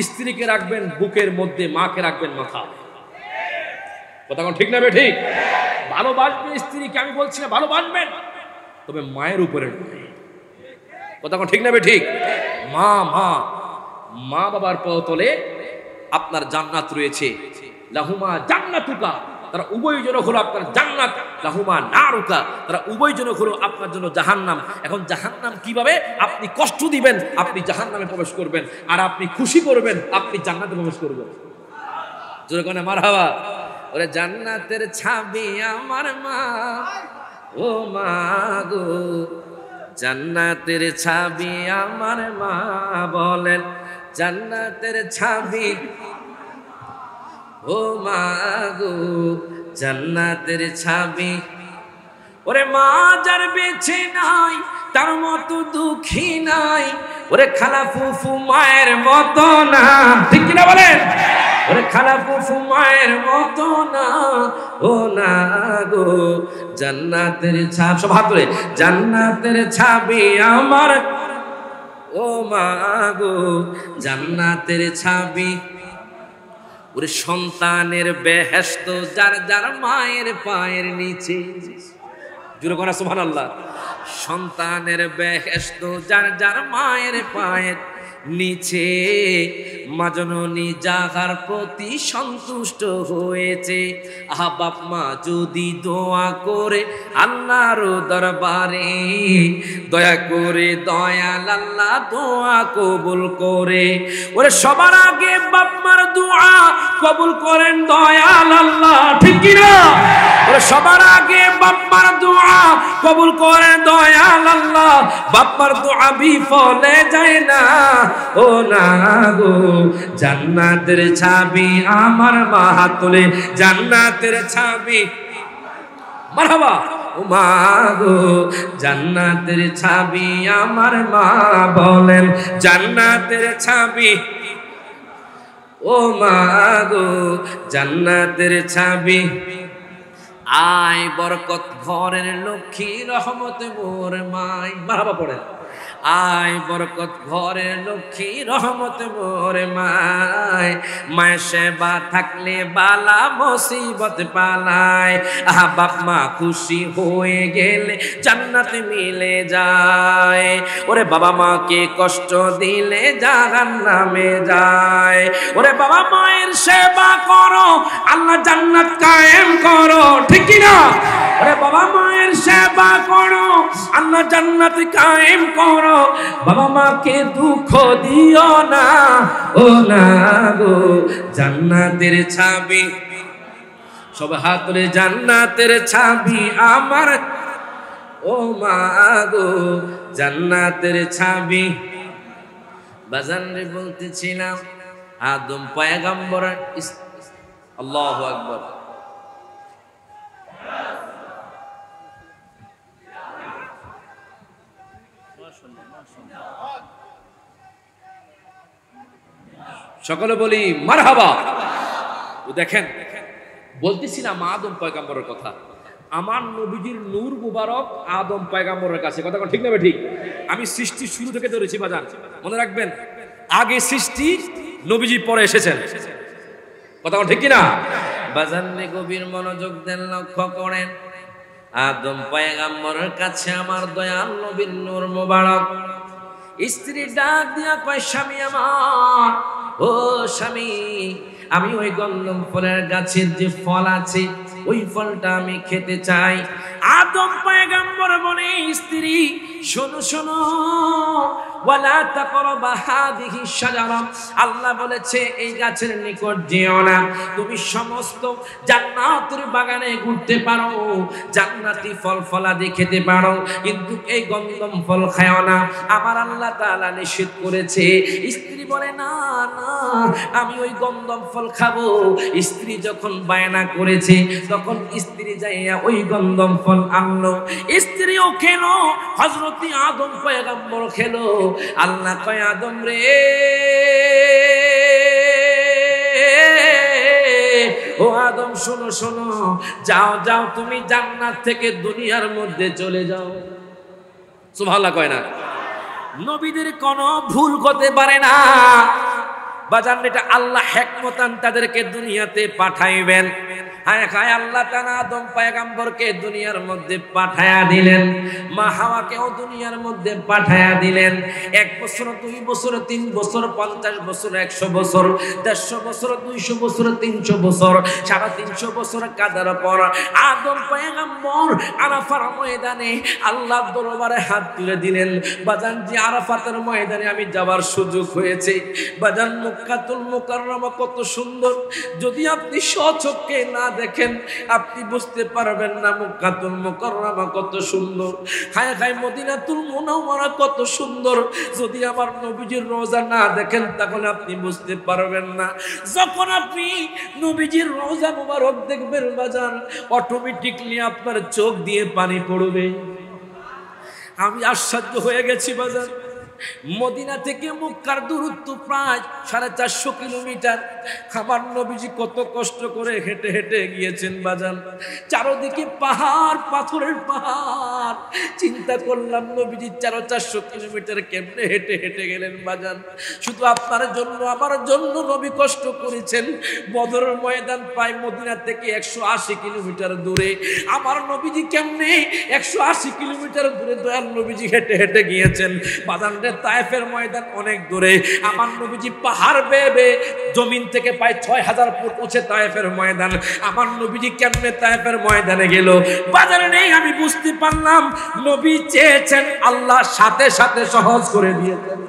স্ত্রীকে রাখবেন বুকের মধ্যে, মাকে রাখবেন মাথা। কথা কোন ঠিক না বে ঠিক? ভালোবাসবেন স্ত্রীকে, আমি বলছি না, ভালোবাসবেন, তবে মায়ের উপরে নয়। কথা কোন ঠিক না বে ঠিক? মা মা মা বাবার পতলে আপনার জান্নাত রয়েছে। লাহুমা জান্নাতুকা, তারা উভয়জনক হলো আপনার জান্নাত। লাহুমা নারুকা, তারা উভয়জনক হলো আপনার জন্য জাহান্নাম। এখন জাহান্নাম কিভাবে? আপনি কষ্ট দিবেন, আপনি জাহান্নামে প্রবেশ করবেন, আর আপনি খুশি করবেন, আপনি জান্নাতে প্রবেশ করবেন। জোরে কোনে মারহাবা। ওরে জান্নাতের ছাবি আমার মা, ও মা গো, জান্নাতের ছাবি আমার মা, বলেন জান্নাতের ছাবি, ও মা গো, জান্নাতের ছাবি। ওরে মা যার বেঁচে নাই, তার মতো দুঃখী নাই। ওরে খালা ফুফু মায়ের মতো না, ঠিক কিনা বলেন? ওরে খালা ফুফু মায়ের মতো না, ও না গো, জান্নাতের ছাব। সব হাত ধরে, জান্নাতের ছাবি আমার, ও মা গো, জান্নাতের ছাবি। ওরে সন্তানের বেহেশত যার যার মায়ের পায়ের নিচে। জুড়ে কোনা সুবহানাল্লাহ। সন্তানের বেহেশত যার যার মায়ের পায়ের নিচে। মা জননী যাহার প্রতি সন্তুষ্ট হয়েছে, আহা বাপ মা যদি দোয়া করে আল্লাহর দরবারে, দয়া করে দয়াল আল্লাহ দোয়া কবুল করে। ওরে সবার আগে বাপ মার দোয়া কবুল করেন দয়াল আল্লাহ, ঠিক কি না? ওরে সবার আগে বাপ মার দোয়া কবুল করেন দয়াল আল্লাহ। বাপ মার দোয়া বিফলে যায় না, ও না গো, জান্নাতের ছাবি আমার মা। হাত তোলে, জান্নাতের ছাবি, মারহাবা। ও মা গো, জান্নাতের ছাবি আমার মা, বলেন জান্নাতের ছাবি, ও মা গো, জান্নাতের ছাবি। আয় বরকত ঘরের লক্ষ্মী, রহমত মোর মাই। মারহাবা পড়েন। আয় বরকত ঘরের লক্ষ্মী, রহমত মোর মায়। মায়ের সেবা থাকলে বালা মুসিবত পালায়। আহা বাপ মা খুশি হয়ে গেলে জান্নাতে মিলে যায়। ওরে বাবা মাকে কষ্ট দিলে জাহান্নামে যায়। ওরে বাবা মায়ের সেবা করো, আল্লাহ জান্নাত কায়েম করো, ঠিক কি না? ওরে বাবা মায়ের সেবা করো, আল্লাহ জান্নাত কায়েম করো। বাবা মাকে দুঃখ দিও না, ও না গো, জান্নাতের ছাবি। সব হাত তুলে, জান্নাতের ছাবি আমার, ও মা গো, জান্নাতের ছাবি। বাজান রে বলতেছিলাম, আদম পয়গম্বরের আল্লাহু আকবার। সকলে বলি মারহাবা। দেখেন, বলতেছিলাম আদম পয়গম্বরের কথা। আমার নবীজির নূর মুবারক আদম পয়গম্বরের কাছে, কথা ঠিক না ঠিক? আমি সৃষ্টি শুরু থেকে ধরেছি বাজান, মনে রাখবেন। আগে সৃষ্টি, নবীজি পরে এসেছেন, কথা ঠিক কিনা বাজান? গভীর মনোযোগ দেন, লক্ষ্য করেন। আদম পয়গম্বরের কাছে আমার দয়াল নবীর নূর মুবারক। স্ত্রী ডাক দিয়া কয়, স্বামী আমার, ও স্বামী, আমি ওই গন্ধম ফলের গাছের যে ফল আছে ওই ফলটা আমি খেতে চাই। আদম পয়গম্বর বলে, স্ত্রী শোনো শোনো, ওয়ালা তাকরাবা হাদিহি শাজারা, আল্লাহ বলেছে এই গাছের নিকট যেও না। তুমি সমস্ত জান্নাতের বাগানে ঘুরতে পারো, জান্নাতি ফল ফলাদি খেতে পারো, কিন্তু এই গন্ধম ফল খাও না, আমার আল্লাহ তাআলা নিষেধ করেছে। স্ত্রী বলে, না না, আমি ওই গন্ধম ফল খাবো। স্ত্রী যখন বায়না করেছে, তখন স্ত্রী যাইয়া ওই গন্ধম ফল আনলো, স্ত্রীও খেলো, হযরত আদম পয়গম্বর খেলো। আল্লাহ কয়, আদম রে, ও আদম শোনো শোনো, যাও যাও, তুমি জান্নাত থেকে দুনিয়ার মধ্যে চলে যাও। সুবহানাল্লাহ কয় না? নবীদের কোনো ভুল করতে পারে না বাজান, এটা আল্লাহ হিকমতান তাদেরকে দুনিয়াতে পাঠাইবেন। হায় হায়, আল্লাহ তাআলা আদম পয়গম্বরকে দুনিয়ার মধ্যে পাঠায়া দিলেন, মা হাওয়াকেও দুনিয়ার মধ্যে পাঠায়া দিলেন। 1 বছর, 2 বছর, 3 বছর, 50 বছর, 100 বছর, 150 বছর, 200 বছর, 300 বছর, 350 বছর কাদার পর আদম পয়গম্বর আরাফার ময়দানে আল্লাহর দরবারে হাত তুলে দিলেন। বাজান, যে আরাফাতের ময়দানে আমি যাওয়ার সুযোগ হয়েছে বাজান, মক্কাতুল মুকাররমা কত সুন্দর, যদি আপনি স্বচক্ষে না দেখেন আপনি বুঝতে পারবেন না মক্কাতুল মুকাররমা কত সুন্দর। হায় হায়, মদিনাতুল মুনাওয়ারা কত সুন্দর, যদি আমার নবীজির রওজা না দেখেন তাহলে আপনি বুঝতে পারবেন না। যখন আপনি নবীজির রওজা মুবারক দেখবেন বাজান, অটোমেটিকলি আপনার চোখ দিয়ে পানি পড়বে। আমি আশ্চর্য হয়ে গেছি বাজান। মদিনা থেকে মক্কার দূরত্ব প্রায় 450 কিলোমিটার। আমার নবীজি কত কষ্ট করে হেঁটে হেঁটে গিয়েছেন বাজান, চারদিকে পাহাড়, পাথরের পাহাড়। চিন্তা করলাম নবীজি 450 কিলোমিটার কেমনে হেঁটে হেঁটে গেলেন বাজান। শুধু আপনার জন্য আমার জন্য নবী কষ্ট করেছেন। বদরের ময়দান প্রায় মদিনা থেকে 180 কিলোমিটার দূরে। আমার নবীজি কেমনে 180 কিলোমিটার দূরে দয়াল নবীজি হেঁটে হেঁটে গিয়েছেন বাজান। তায়েফের ময়দান অনেক দূরে, আমার নবীজি পাহাড় বেয়ে বেয়ে জমিন থেকে প্রায় 6000 ফুট উঁচে তায়েফের ময়দান। আমার নবীজি কেমনে তায়েফের ময়দানে গেল বাজারে নেই, আমি বুঝতে পারলাম নবী চেয়েছেন, আল্লাহ সাথে সাথে সহজ করে দিয়েছেন।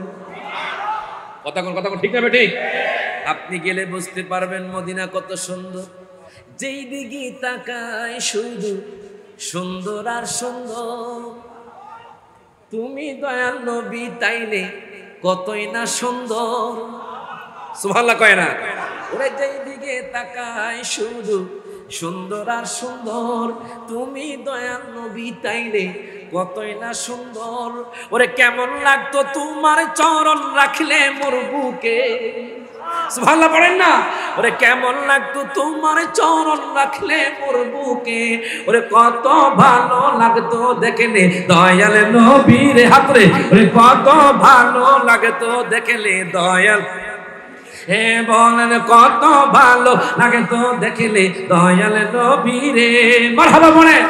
কথা কোন ঠিক না ঠিক? আপনি গেলে বুঝতে পারবেন মদিনা কত সুন্দর। যেই দিকে তাকায় শুধু সুন্দর আর সুন্দর, তুমি দয়াল নবী তাইলে কতই না সুন্দর। সুবহানাল্লাহ কয় না? ওরে যেই দিকে তাকায় শুধু সুন্দর আর সুন্দর, তুমি দয়াল নবী তাইলে কতই না সুন্দর। ওরে কেমন লাগতো তোমার চরণ রাখলে মোর বুকে। সুবহানাল্লাহ পড়েন না? ওরে কেমন লাগতো তোমার চরণ রাখলে মোর বুকে। ওরে কত ভালো লাগতো দেখলে দয়াল নবীর হাতরে। ওরে কত ভালো লাগতো দেখলে দয়াল, হে বলেন কত ভালো লাগতো দেখলে দয়াল নবীরে। মারহাবা বলেন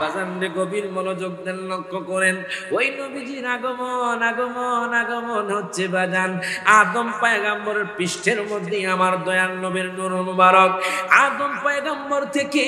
বাজান রে, গভীর মনোযোগ দেন, লক্ষ্য করেন। ওই নবীজির আগমন আগমন আগমন হচ্ছে বাজান আদম পয়গম্বরের পৃষ্ঠের মধ্যে আমার দয়াল নবীর নূর মুবারক। আদম পয়গম্বর থেকে,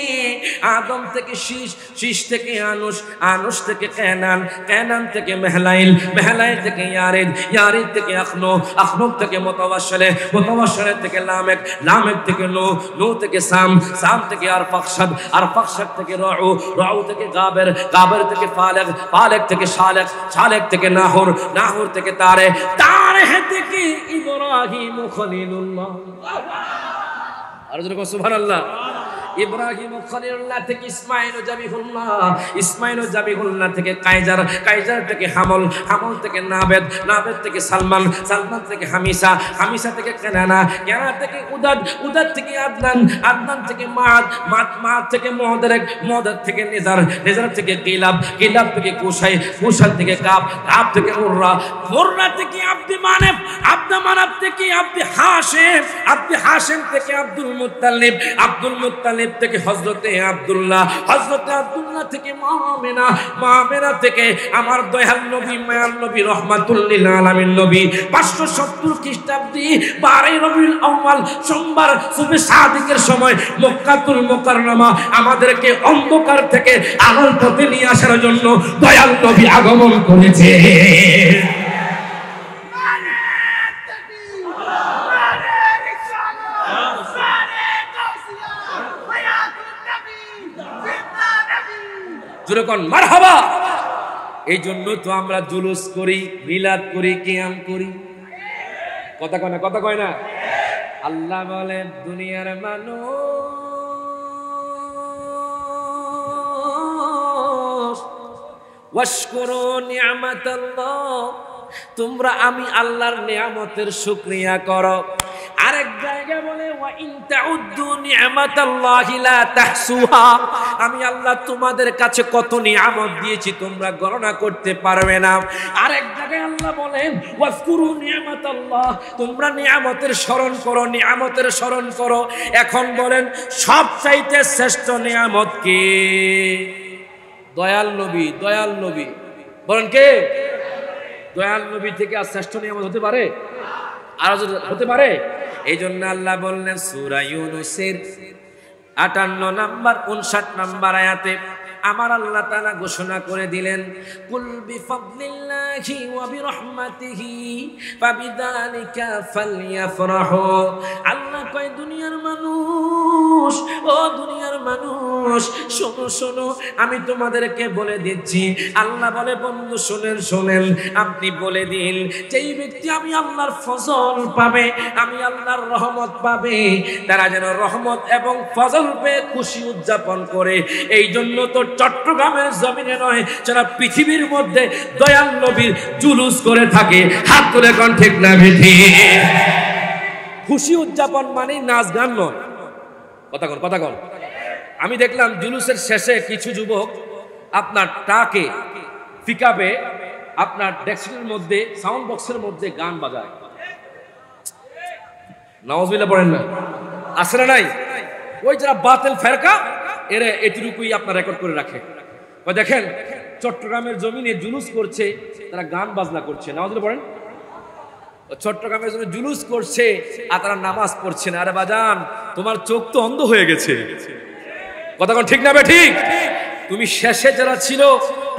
আদম থেকে শীষ, শীষ থেকে আনুস, আনুস থেকে কেনান, কেনান থেকে মেহলাইল, মেহলাইল থেকে ইয়ারিদ, ইয়ারিদ থেকে আখনো, আখনো থেকে মুতাওয়াশিলে, মুতাওয়াশিলে থেকে লামেক, লামেক থেকে নো, নো থেকে সাম, সাম থেকে আরফাকশাদ, আরফাকশাদ থেকে রাউ, রাউ থেকে গাবের, গাবের থেকে ফালেক, ফালেক থেকে শালেক, শালেক থেকে নাহর, নাহর থেকে তারে, তারে থেকে ইব্রাহিম খলিলুল্লাহ। আর যেরকম সুবহানাল্লাহ। ইব্রাহিম খলিলুল্লাহ থেকে ইসমাঈল জাবিহুল্লাহ, ইসমাঈল জাবিহুল্লাহ থেকে কায়জার, কায়জার থেকে হামল, হামল থেকে নাবেদ, নাবেদ থেকে সালমান, সালমান থেকে হামিসা, হামিসা থেকে কেনানা, কেনানা থেকে উদাদ, উদাদ থেকে আদনান, আদনান থেকে মাদ, মাদ, মাদ থেকে মুহদারেক, মুহদার থেকে নিজার, নিজার থেকে কিলাব, কিলাব থেকে কুসাই, কুসাই থেকে কাব, কাব থেকে মুররা, মুররা থেকে আব্দে মানাফ, আব্দে মানাফ থেকে আব্দে হাশিম, আব্দে হাশিম থেকে আব্দুল মুত্তালিব, আব্দুল মুত্তালিব থেকে হযরতে আব্দুল্লাহ, হযরতে আব্দুল্লাহ থেকে মা আমেনা, মা আমেনা থেকে আমার দয়াল নবী, মায়ার নবী, রহমাতুল লিল আলামিন নবী 570 খ্রিস্টাব্দে 12 রবিউল আউয়াল সোমবার সুবহে সাদিকের সময় মক্কাতুল মুকাররমা আমাদেরকে অন্ধকার থেকে আলোর পথে নিয়ে আসার জন্য দয়াল নবী আগমন করেছে। যখন মারহাবা, এই জন্য তো আমরা জুলুস করি, মিলাদ করি, কিয়াম করি। কথা কয় না, কথা কয় না। আল্লাহ বলে দুনিয়ার মানুষ ওয়াশকুরু নি'মাতাল্লাহ, তোমরা আমি আল্লাহর নিয়ামতের শুকরিয়া করো। আরেক জায়গায় বলে ওয়া ইন তাউদ্দু নি'মাতাল্লাহি লা তাহসুহা, আমি আল্লাহ তোমাদের কাছে কত নিয়ামত দিয়েছি তোমরা গণনা করতে পারবে না। আরেক জায়গায় আল্লাহ বলেন ওয়াজকুরু নি'মাতাল্লাহ, তোমরা নিয়ামতের স্মরণ করো, নিয়ামতের স্মরণ করো। এখন বলেন সবচাইতে শ্রেষ্ঠ নিয়ামত কে? দয়াল নবী, দয়াল নবী। বলেন কে? দয়াল নবী থেকে আর শ্রেষ্ঠ নিয়ামত হতে পারে? আর হতে পারে? এই জন্য আল্লাহ বললেন সূরা ইউনূসের 58 নাম্বার 59 নাম্বার আয়াতে আমার আল্লাহ তাআলা ঘোষণা করে দিলেন কুল বিফাদলিল্লাহি ওয়া বিরহমাতিহি ফাবিযালিকা ফালইফরাহু। আল্লাহ কয় দুনিয়ার মানুষ, ও দুনিয়ার মানুষ শোনো শোনো, আমি তোমাদেরকে বলে দিচ্ছি। আল্লাহ বলে বন্ধু শোনেন শোনেন, আপনি বলে দিন যেই ব্যক্তি আমি আল্লাহর ফজল পাবে, আমি আল্লাহর রহমত পাবে, তারা যেন রহমত এবং ফজল পেয়ে খুশি উদযাপন করে। এই জন্য তো চট্টগ্রামের জমিনে নয়, যারা পৃথিবীর মধ্যে দয়াল নবীর জুলুস করে থাকে। হাত তুলে কোন ঠিক না বেঠি? খুশি উদযাপন মানে নাচ গান নয়। কথা কোন, কথা কোন। আমি দেখলাম জুলুসের শেষে কিছু যুবক আপনার টাকে পিকআপে আপনার ডেস্কের মধ্যে সাউন্ড বক্সের মধ্যে গান বাজায়। নাউজুবিল্লাহ পড়েন না? আছে না নাই? ওই যারা বাতিল ফেরকা এরা এটুকুই আপনার রেকর্ড করে রাখে। দেখেন চট্টগ্রামের জমিনে জুলুস করছে, তারা গান বাজনা করছে। নাউজুবিল্লাহ পড়েন। চট্টগ্রামের জন্য জুলুস করছে আর তারা নামাজ পড়ছে না। আরে বাজান, তোমার চোখ তো অন্ধ হয়ে গেছে। কথা কোন ঠিক না বে ঠিক? তুমি শেষে যারা ছিল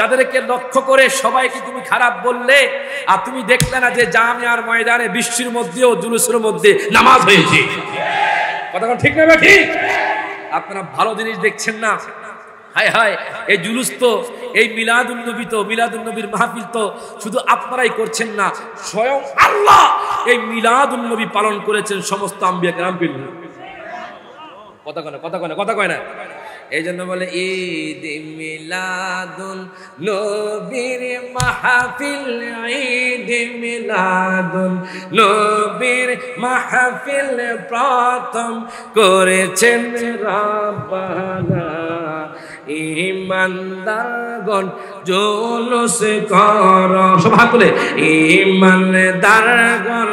তাদেরকে লক্ষ্য করে সবাইকে তুমি খারাপ বললে, আর তুমি দেখলে না যে জামিয়ার ময়দানে বৃষ্টির মধ্যেও জুলুসের মধ্যে নামাজ হয়েছে। কথা কোন ঠিক না বে ঠিক? আপনারা ভালো জিনিস দেখছেন না। হায় হায়, এই জুলুস তো, এই মিলাদুন নবী তো, মিলাদুন নবীর মাহফিল তো শুধু আপনারাই করছেন না, স্বয়ং আল্লাহ এই মিলাদুন নবী পালন করেছেন সমস্ত আম্বিয়া কেরামকে নিয়ে। কথা কয় না, কথা কয় না, কথা কয় না। এই জন্য বলে ঈদ মিলাদুন নবীর মাহফিল, ঈদ মিলাদুন নবীর মাহফিল প্রথম করেছেন রাব্বানা। ঈমানদারগণ জুলুস কর, সব হাত তুলে, ঈমানদারগণ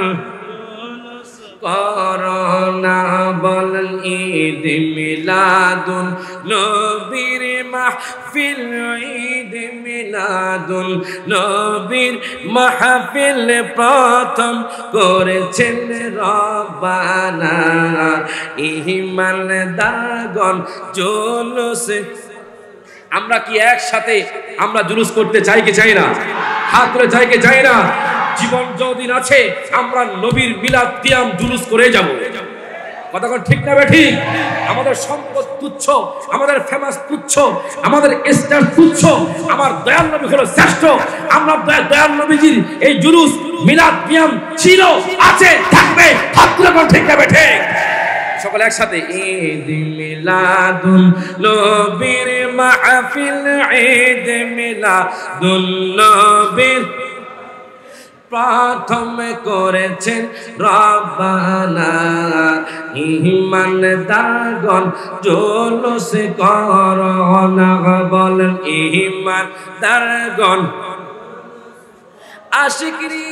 করোনা বলেন ঈদ মিলাদুন নবীর মাহফিল, ঈদ মিলাদুন নবীর মাহফিল প্রথম করেছেন রব্বানা। ঈমানদারগণ জুলুস। আমরা কি একসাথে আমরা জুলুস করতে চাই কি চাই না? হাত তুলে চাই কি চাই না? জীবন যতদিন আছে আমরা নবীর মিলাদ কিয়াম জুলুস করে যাব। কথা কোন ঠিক না বে ঠিক? আমাদের সম্পদ তুচ্ছ, আমাদের ফেমাস তুচ্ছ, আমাদের স্টার তুচ্ছ, আমার দয়াল নবী হলো শ্রেষ্ঠ। আমরা দয়াল নবীজির এই জুলুস মিলাদ কিয়াম ছিল, আছে আছে থাকবে, হাত তুলে কোন ঠিক না বেঠে সকলে একসাথে ঈদ মিলাদুন নবীর মাহফিল, ঈদ মিলাদুন নবীর প্রথম করেছেন রব্বানা, ঈমানদারগণ জুলুস করোনা, বলেন ঈমানদারগণ আশিকরি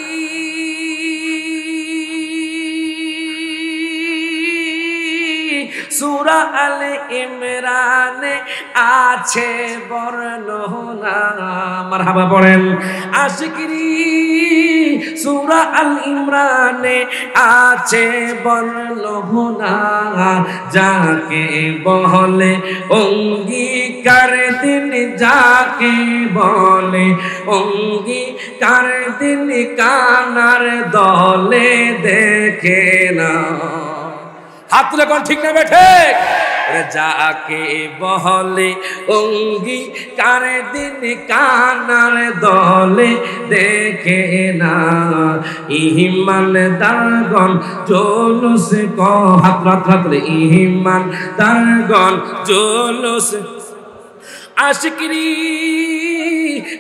সূরা আলে ইমরানে আছে বর্ণনা, মারহাবা পড়েন। আশিকরি সূরা আল ইমরানে আছে বর্ণনা, যাকে বলে অঙ্গীকার দিন, যাকে বলে অঙ্গীকার দিন, কানার দলে দেখে না, হাত তুলে কোন ঠিক না বেঠে, যাকে বলে অঙ্গীকার দিন, কানার দলে দেখে না, ঈমানদারগণ জুলুস হাত তুলে, ঈমানদারগণ জুলুস আশিকরি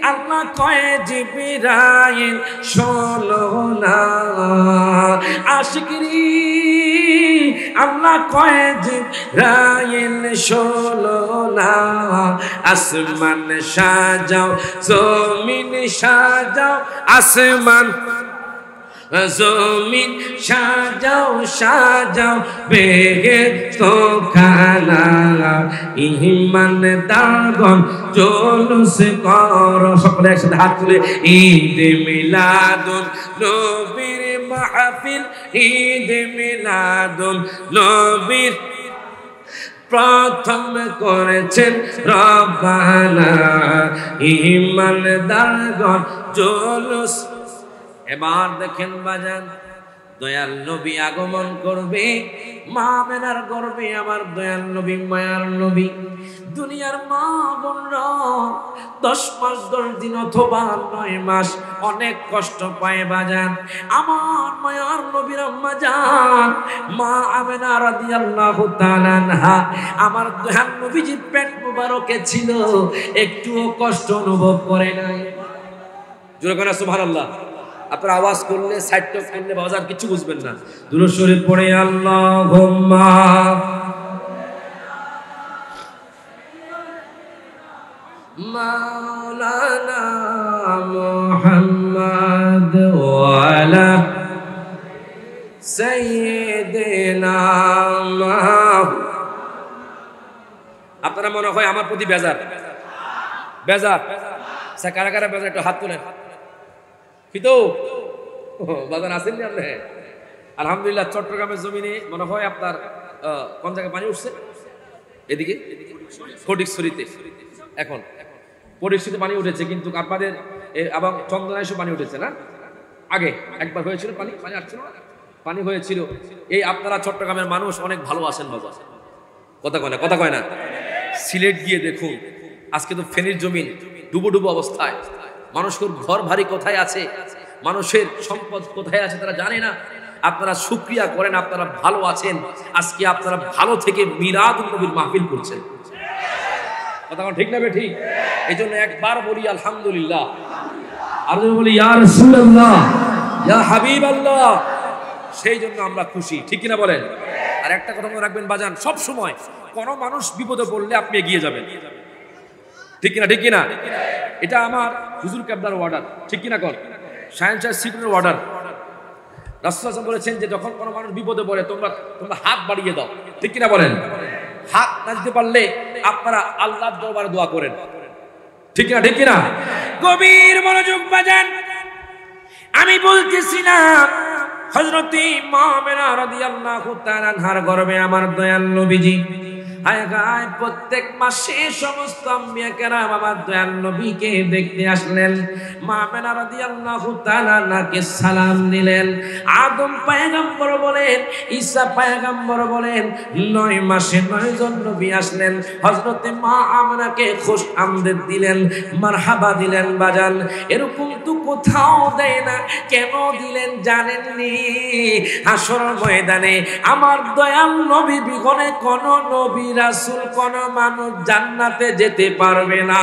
আল্লাহ কয় জিবরাইল শোনো না, আশিকরি আল্লাহ কয় জিবরাইল শোনো না, আসমান সাজাও জমিন সাজাও, আসমান জমিন সাজাও সাজাও বেহেশত খানা, ঈমানদারগণ জুলুস করো, সকলে একসাথে হাত তুলে ঈদ মিলাদুন নবীর মাহফিল, ঈদ মিলাদুন নবীর প্রথম করেছেন রব্বানা, ঈমানদারগণ জুলুস। এবার দেখেন বাজান, দয়াল নবী আগমন করবে, মা আমেনার গর্ভে আমার দয়াল নবী, মায়ার নবী। দুনিয়ার মা বোনরা 10 মাস 10 দিন অথবা 9 মাস অনেক কষ্ট পায় বাজান। আমার মায়ার নবীর আম্মা জান মা আমেনা রাদিয়াল্লাহু তাআলা আনহা, আমার দয়াল নবীজির পেট মোবারকে ছিল, একটুও কষ্ট অনুভব করে নাই। জোরে করে সুবহানাল্লাহ। আপনার আওয়াজ করলে সাইড টক করলে বাজার কিছু বুঝবেন না। দুরূদ শরীফ পড়ে আল্লাহুম্মা মাওলানা মুহাম্মদ ওয়া আলা সাইয়্যিদিনা। আপনারা মনে হয় আমার প্রতি বেজার কারা কারা বেজার, একটু হাত তোলেন। কিন্তু বাজার আছেন নি আপনি? আলহামদুলিল্লাহ চট্টগ্রামের জমিনে মনে হয় আপনার কোন জায়গায় পানি উঠছে, এদিকে ফটিকছড়িতে, এখন ফটিকছড়িতে পানি উঠেছে, কিন্তু আপনাদের এবং চন্দনাইশও পানি উঠেছে না? আগে একবার হয়েছিল পানি আসছিল, পানি হয়েছিল। এই আপনারা চট্টগ্রামের মানুষ অনেক ভালো আছেন বাজার, কথা কয় না। সিলেট গিয়ে দেখুন, আজকে তো ফেনীর জমিন ডুবো অবস্থায়, মানুষের ঘর ভারী কোথায় আছে, মানুষের সম্পদ কোথায় আছে তারা জানে না। আপনারা শুকরিয়া করেন, আপনারা ভালো আছেন। আজকে আপনারা ভালো থেকে মিলাদুন নবীর মাহফিল করছেন, কথা ঠিক না বে ঠিক? এই জন্য একবার বলি আলহামদুলিল্লাহ, আর বলি ইয়া রাসূলুল্লাহ, ইয়া হাবিবাল্লাহ। সেই জন্য আমরা খুশি, ঠিক কিনা বলেন? আর একটা কথা মনে রাখবেন বাজান, সব সময় কোনো মানুষ বিপদে পড়লে আপনি এগিয়ে যাবেন, ঠিক কিনা? এটা আমার হুজুর কেবলার অর্ডার, ঠিক কিনা? কর সায়েন্স সিকুরের অর্ডার। রাসূল সাল্লাল্লাহু আলাইহি ওয়াসাল্লাম বলেছেন যে যখন কোনো মানুষ বিপদে পড়ে তোমরা হাত বাড়িয়ে দাও, ঠিক কিনা বলেন? হাত না দিতে পারলে আপনারা আল্লাহর দরবারে দোয়া করেন, ঠিক কিনা? গভীর মনোযোগ বাজান, আমি বলতেছিলাম হযরত মা আমেনা রাদিয়াল্লাহু তাআলা আনহার গর্ভে আমার দয়াল নবীজি হায় হায় প্রত্যেক মাসে সমস্ত আম্বিয়া কেরাম আমার দয়াল নবীকে দেখতে আসলেন। মা আমেনা রাদিয়াল্লাহু তাআলা আনহাকে সালাম দিলেন। আদম পয়গম্বর বলেন, ঈসা পয়গম্বর বলেন, 9 মাসে 9 জন নবী আসলেন। হযরতে মা আমেনাকে খুশ আমদেদ দিলেন, মারহাবা দিলেন। বাজান এরকম তো কোথাও দেয় না, কেন দিলেন জানেননি? হাসর ময়দানে আমার দয়াল নবী বিগনে কোন নবী রাসূল কোন মানুষ জান্নাতে যেতে পারবে না,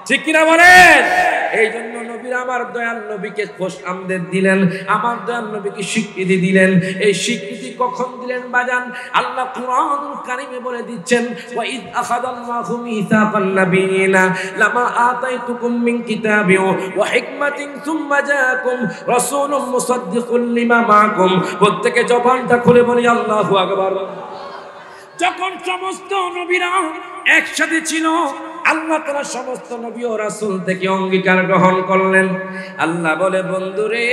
ঠিক কিনা বলেন? এই জন্য নবীর আমার দয়াল নবীকে খুশ আমদেদ দিলেন, আমার দয়াল নবীকে স্বীকৃতি দিলেন। এই স্বীকৃতি কখন দিলেন বাজান? আল্লাহ কুরআনুল কারীমে বলে দিচ্ছেন, ওয়া ইয আখাযাল্লাহু মিসাকান নাবিয়িনা লামা আতাইতুকুম মিন কিতাবিন ওয়া হিকমাতিন সুম্মা জাআকুম রাসূলুম মুসাদ্দিকুল লিমা মাআকুম। প্রত্যেকে জবানটা খুলে বলি আল্লাহু আকবার। যখন সমস্ত নবীরা একসাথে ছিল, আল্লাহ তাআলা সমস্ত নবী ও রাসূল থেকে অঙ্গীকার গ্রহণ করলেন। আল্লাহ বলে, বন্ধুরে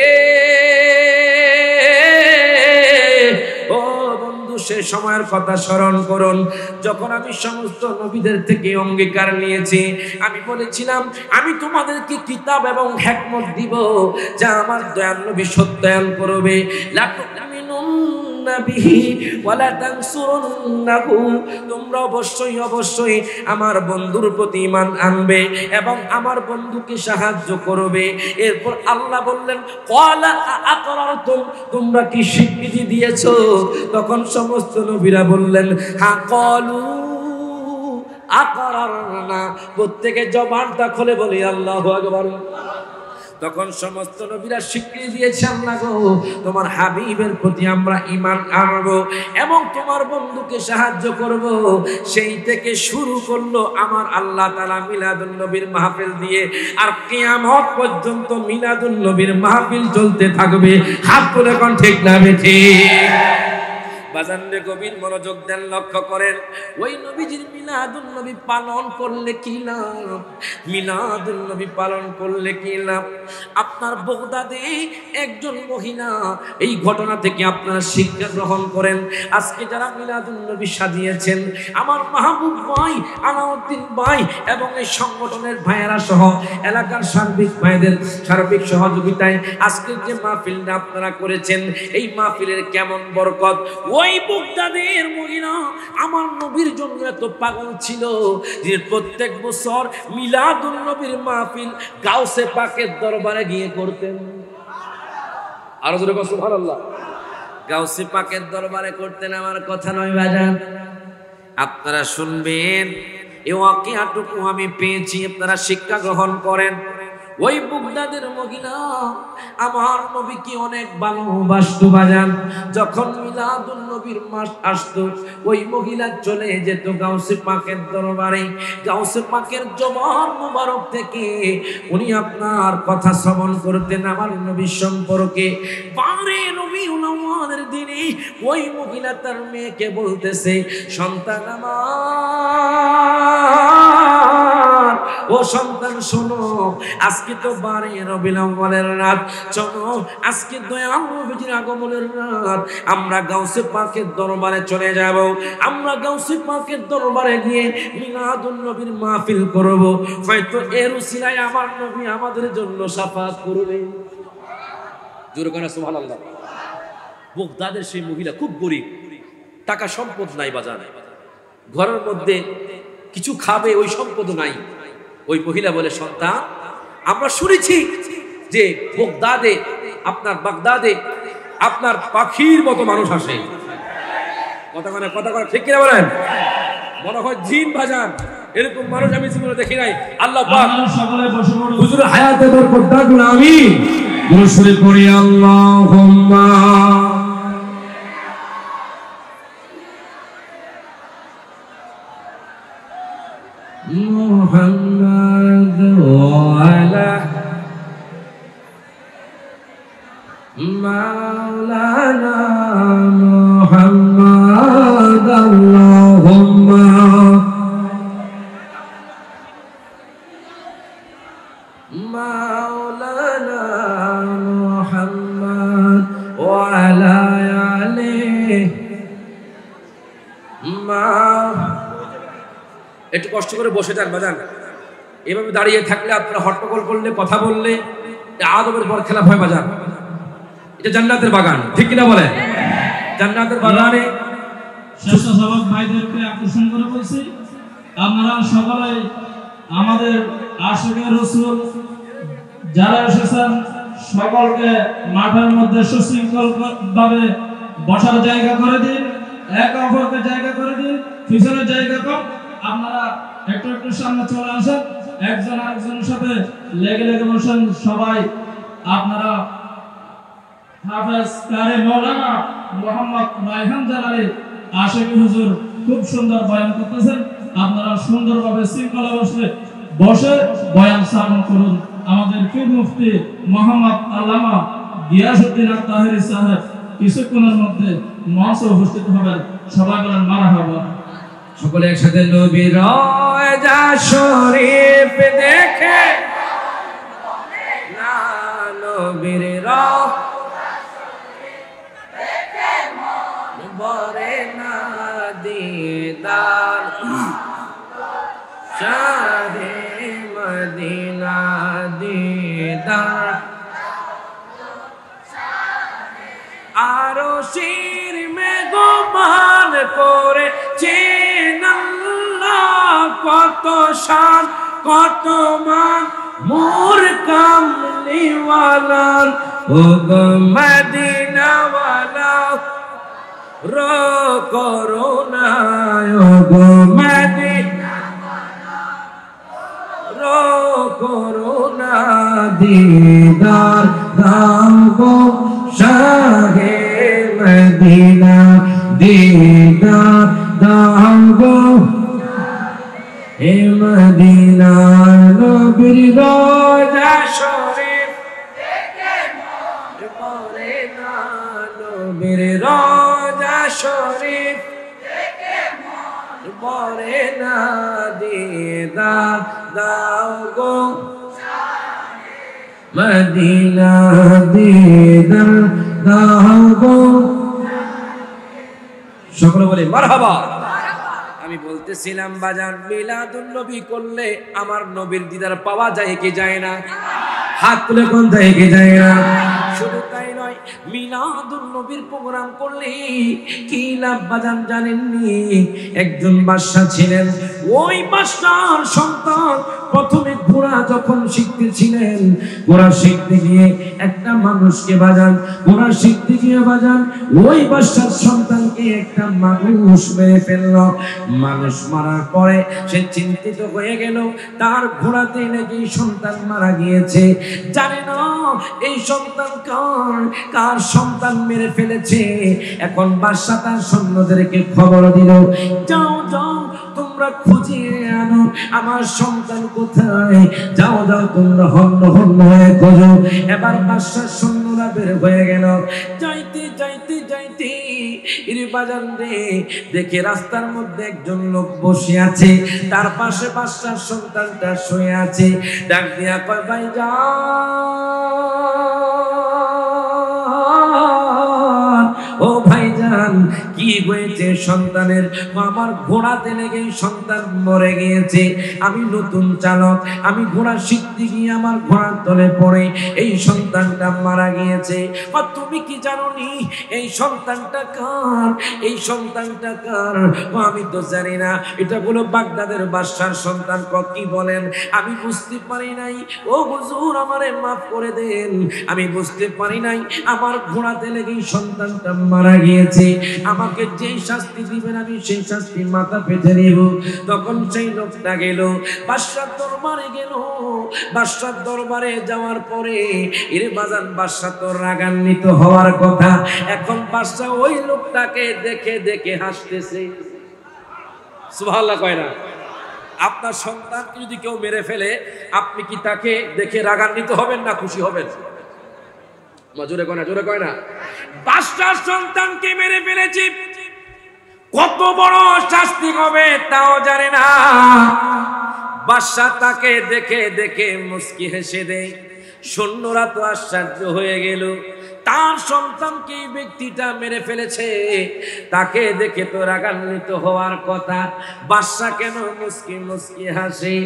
ও বন্ধু, সে সময়ের কথা স্মরণ করুন যখন আমি সমস্ত নবীদের থেকে অঙ্গীকার নিয়েছি। আমি বলেছিলাম আমি তোমাদেরকে কিতাব এবং হিকমত দিব, যা আমার দয়াল নবী সত্যায়ন করবে। তোমরা অবশ্যই অবশ্যই আমার বন্ধুর প্রতি ঈমান আনবে এবং আমার বন্ধুকে সাহায্য করবে। এরপর আল্লাহ বললেন, ক্বালা আকরারতুম, তোমরা কি স্বীকৃতি দিয়েছো? তখন সমস্ত নবীরা বললেন, হ্যাঁ। ক্বালু আকরারনা, প্রত্যেকে জবানটা খুলে বলি আল্লাহু আকবার। তখন সমস্ত নবীরা স্বীকৃতি দিয়েছে, আল্লাহ গো তোমার হাবিবের প্রতি আমরা ঈমান আনবো এবং তোমার বন্ধুকে সাহায্য করব। সেই থেকে শুরু করলো আমার আল্লাহ তাআলা মিলাদুন নবীর মাহফিল দিয়ে, আর কিয়ামত পর্যন্ত মিলাদুন নবীর মাহফিল চলতে থাকবে। হাত তুলে কোন ঠিক না ঠিক? বাজানরে গভীর মনোযোগ দেন, লক্ষ্য করেন। ওই নবীজির মিলাদুন নবী পালন করলে কি লাভ? মিলাদুন নবী পালন করলে কি লাভ? আপনার বাগদাদে একজন মহিলা, এই ঘটনা থেকে আপনারা শিক্ষা গ্রহণ করেন। আজকে যারা মিলাদুন নবী সাজিয়েছেন, আমার মাহবুব ভাই, আলাউদ্দিন ভাই এবং এই সংগঠনের ভাইয়েরা সহ এলাকার সার্বিক ভাইদের সার্বিক সহযোগিতায় আজকের যে মাহফিলটা আপনারা করেছেন, এই মাহফিলের কেমন বরকত! ওই বাগদাদের মহিলা আমার নবীর জন্য এত পাগল ছিল যে প্রত্যেক বছর মিলাদুন নবীর মাহফিল গাউসে পাকের দরবারে গিয়ে করতেন। আরো জোরে বলুন সুবহানাল্লাহ। গাউসে পাকের দরবারে করতেন। আমার কথা নয় বাজান, আপনারা শুনবেন। এই ওয়াকিয়াটুকু আমি পেয়েছি, আপনারা শিক্ষা গ্রহণ করেন। ওই বাগদাদের মহিলা আমার নবীকে অনেক ভালোবাসতো বাজান। যখন মিলাদুন নবীর মাস আসতো, ওই মহিলা চলে যেত গাউসে পাকের দরবারে। গাউসে পাকের জবান মুবারক থেকে উনি আপনার কথা শ্রবণ করতেন আমার নবীর সম্পর্কে। বারে রবিউল আউয়ালের দিনে ওই মহিলা তার মেয়েকে বলতেছে, সন্তান আমার, ও সন্তান শোনো, আজকে তো বারে রবিউল আউয়ালের রাত, চলো আজকে দয়াল নবীর আগমনের রাত, আমরা গাউসে পাকের দরবারে চলে যাব। আমরা গাউসে পাকের দরবারে গিয়ে মিলাদুন নবীর মাহফিল করব। হয়তো এর উসিলায় আমার নবী আমাদের জন্য শাফাত করবে। জোরে করে সুবহানাল্লাহ। বাগদাদের সেই মহিলা খুব গরীব, টাকা সম্পদ নাই বাজার, ঘরের মধ্যে কিছু খাবে ওই সম্পদ নাই। ওই মহিলা বলে, সন্তান, আমরা শুনেছি যে বাগদাদে আপনার পাখির মতো মানুষ আসে। কথা কথা ঠিক কিনা বলেন? মনে হয় জিন বাজান, এরকম মানুষ আমি জীবনে দেখি নাই। আল্লাহ পাক সকলে বসে পড়ুন, হুজুর হায়াতে বরকত দান করুন। আমিন। দুরূদ পড়ি আল্লাহুম্মা মুহাম্মাদ ওয়া আলা মাওলানা মুহাম্মাদ। আল্লাহুম্মা মাওলানা মুহাম্মাদ ওয়া আলা আলিহি একটু কষ্ট করে বসে যান বাজান। এভাবে দাঁড়িয়ে থাকলে আপনারা হট্টগোল করলে, কথা বললে আদবের পর খেলাফ হয় বাজান। এটা জান্নাতের বাগান, ঠিক কিনা বলেন? জান্নাতের বাগানে স্বেচ্ছাসেবক ভাইদেরকে আকর্ষণ করে বলছি, আপনারা সকলে আমাদের আশিকে রাসূল যারা এসেছেন সকলকে মাঠের মধ্যে সুশৃঙ্খল ভাবে বসার জায়গা করে দিন, এক অপরকে জায়গা করে দিন, পিছনের জায়গা কম, আপনারা একটু একটু সামনে চলে আসেন, একজন আরেকজনের সাথে লেগে লেগে বসেন সবাই। আপনারা হাফেজ কারি মাওলানা মোহাম্মদ রায়হান জালালী আশিকি হুজুর খুব সুন্দর বয়ান করতেছেন, আপনারা সুন্দরভাবে শৃঙ্খলা বসে বয়ান শ্রবণ করুন। আমাদের পীর মুফতি মোহাম্মদ আল্লামা গিয়াসউদ্দিন আত-তাহেরি সাহেব কিছুক্ষণের মধ্যে মঞ্চে উপস্থিত হবেন। সবাই বলেন মারহাবা। সকলে একসাথে নবীর রওজা শরীফ দেখে না, নবীর রওজা শরীফ দেখে মন ভরে না, দিদার শাহে মদিনা, দিদার আরো শির মেঘমান করেছেন আল্লাহ, কত শান কত মান মোর কামলিওয়ালার, ও গো মদিনাওয়ালা রো করুণা, ও গো মদিনাওয়ালা রো করুণা, দিদার দাও গো শাহে মদিনা, দিদার দাও গো হে মদিনা, নবীর রওজা শরীফ দেখে মন ভরে না, নবীর রওজা শরীফ দেখে মন ভরে না, দিদার দাও গো মদিনা, দিদার দাও গো। সকলে বলে মারহাবা। আমি বলতেছিলাম বাজান, মিলাদুন নবী করলে আমার নবীর দিদার পাওয়া যায় কি যায় না? হাত তুলে কোন যায় কি যায় না? শুধু তাই নয়, মিলাদুন নবীর প্রোগ্রাম করলে কি লাভ বাজান জানেননি? একজন বাদশা ছিলেন, ওই বাদশার সন্তান প্রথমে ঘোড়া যখন শিখতেছিলেন, ঘোড়া শিখতে গিয়ে একটা মানুষকে বাজান, ঘোড়া শিখতে গিয়ে বাজান ওই বাদশার সন্তানকে একটা মানুষ মেরে ফেলল। মানুষ মারার পরে সে চিন্তিত হয়ে গেল, তার ঘোড়াতে নাকি সন্তান মারা গিয়েছে। জানে না এই সন্তান কার সন্তান মেরে ফেলেছে। এখন বাদশা তার সৈন্যদেরকে খবর দিল, যাও যাও তোমরা খুঁজিয়ে আনো আমার সন্তান কোথায়, যাও যাও তোমরা হন্য হন্য হয়ে খোঁজো। এবার বাদশার সৈন্যরা বের হয়ে গেল, যাইতে যাইতে যাইতে বাজার রে দেখে রাস্তার মধ্যে একজন লোক বসে আছে, তার পাশে বাদশার সন্তানটা শুয়ে আছে। ডাক দিয়া কয়, ভাই যান, ও ভাইজান কি হয়েছে সন্তানের? আমার ঘোড়াতে লেগে সন্তান মরে গিয়েছে, আমি নতুন চালক, আমি ঘোড়া শিখতে গিয়ে আমার ঘোড়ার তলে পড়ে এই সন্তানটা মারা গিয়েছে। আর তুমি কি জানো নি এই সন্তানটা কার? এই সন্তানটা কার? আমি তো জানি না, এটা হলো বাগদাদের বাদশার সন্তান। কি বলেন? আমি বুঝতে পারি নাই, ও হুজুর আমারে মাফ করে দেন, আমি বুঝতে পারি নাই আমার ঘোড়াতে লেগে সন্তানটা মারা গিয়েছে, আমাকে যেই শাস্তি দিবেন আমি সেই শাস্তি মাথা পেতে নেব। তখন সেই লোকটা গেল বাদশার দরবারে গেল। বাদশার দরবারে যাওয়ার পরে এর বাজান বাদশা তো রাগান্বিত হওয়ার কথা, এখন বাদশা ওই লোকটাকে দেখে দেখে হাসতেছে। সুবহানাল্লাহ কয় না? আপনার সন্তানকে যদি কেউ মেরে ফেলে আপনি কি তাকে দেখে রাগান্বিত হবেন না খুশি হবেন? জোরে কয় না, জোরে কয় না? বাদশার সন্তানকে মেরে ফেলেছি, কত বড় শাস্তি হবে তাও জানে না। বাদশা তাকে দেখে দেখে মুস্কি হেসে দেয়। সৈন্যরা তো আশ্চর্য হয়ে গেল, তার সন্তানকে এই ব্যক্তিটা মেরে ফেলেছে। তাকে দেখে তো রাগান্বিত হওয়ার কথা। বাদশা কেন মুস্কি মুস্কি হাসে।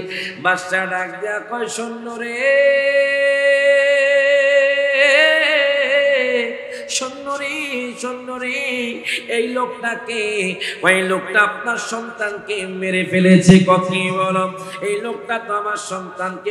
বাদশা ডাক দেয়া কয়, সৈন্য রে, সৈন্য রে, এই লোকটাকে, ওই লোকটা আপনার সন্তানকে মেরে ফেলেছে। কথা বলো, এই লোকটা তো আমার সন্তানকে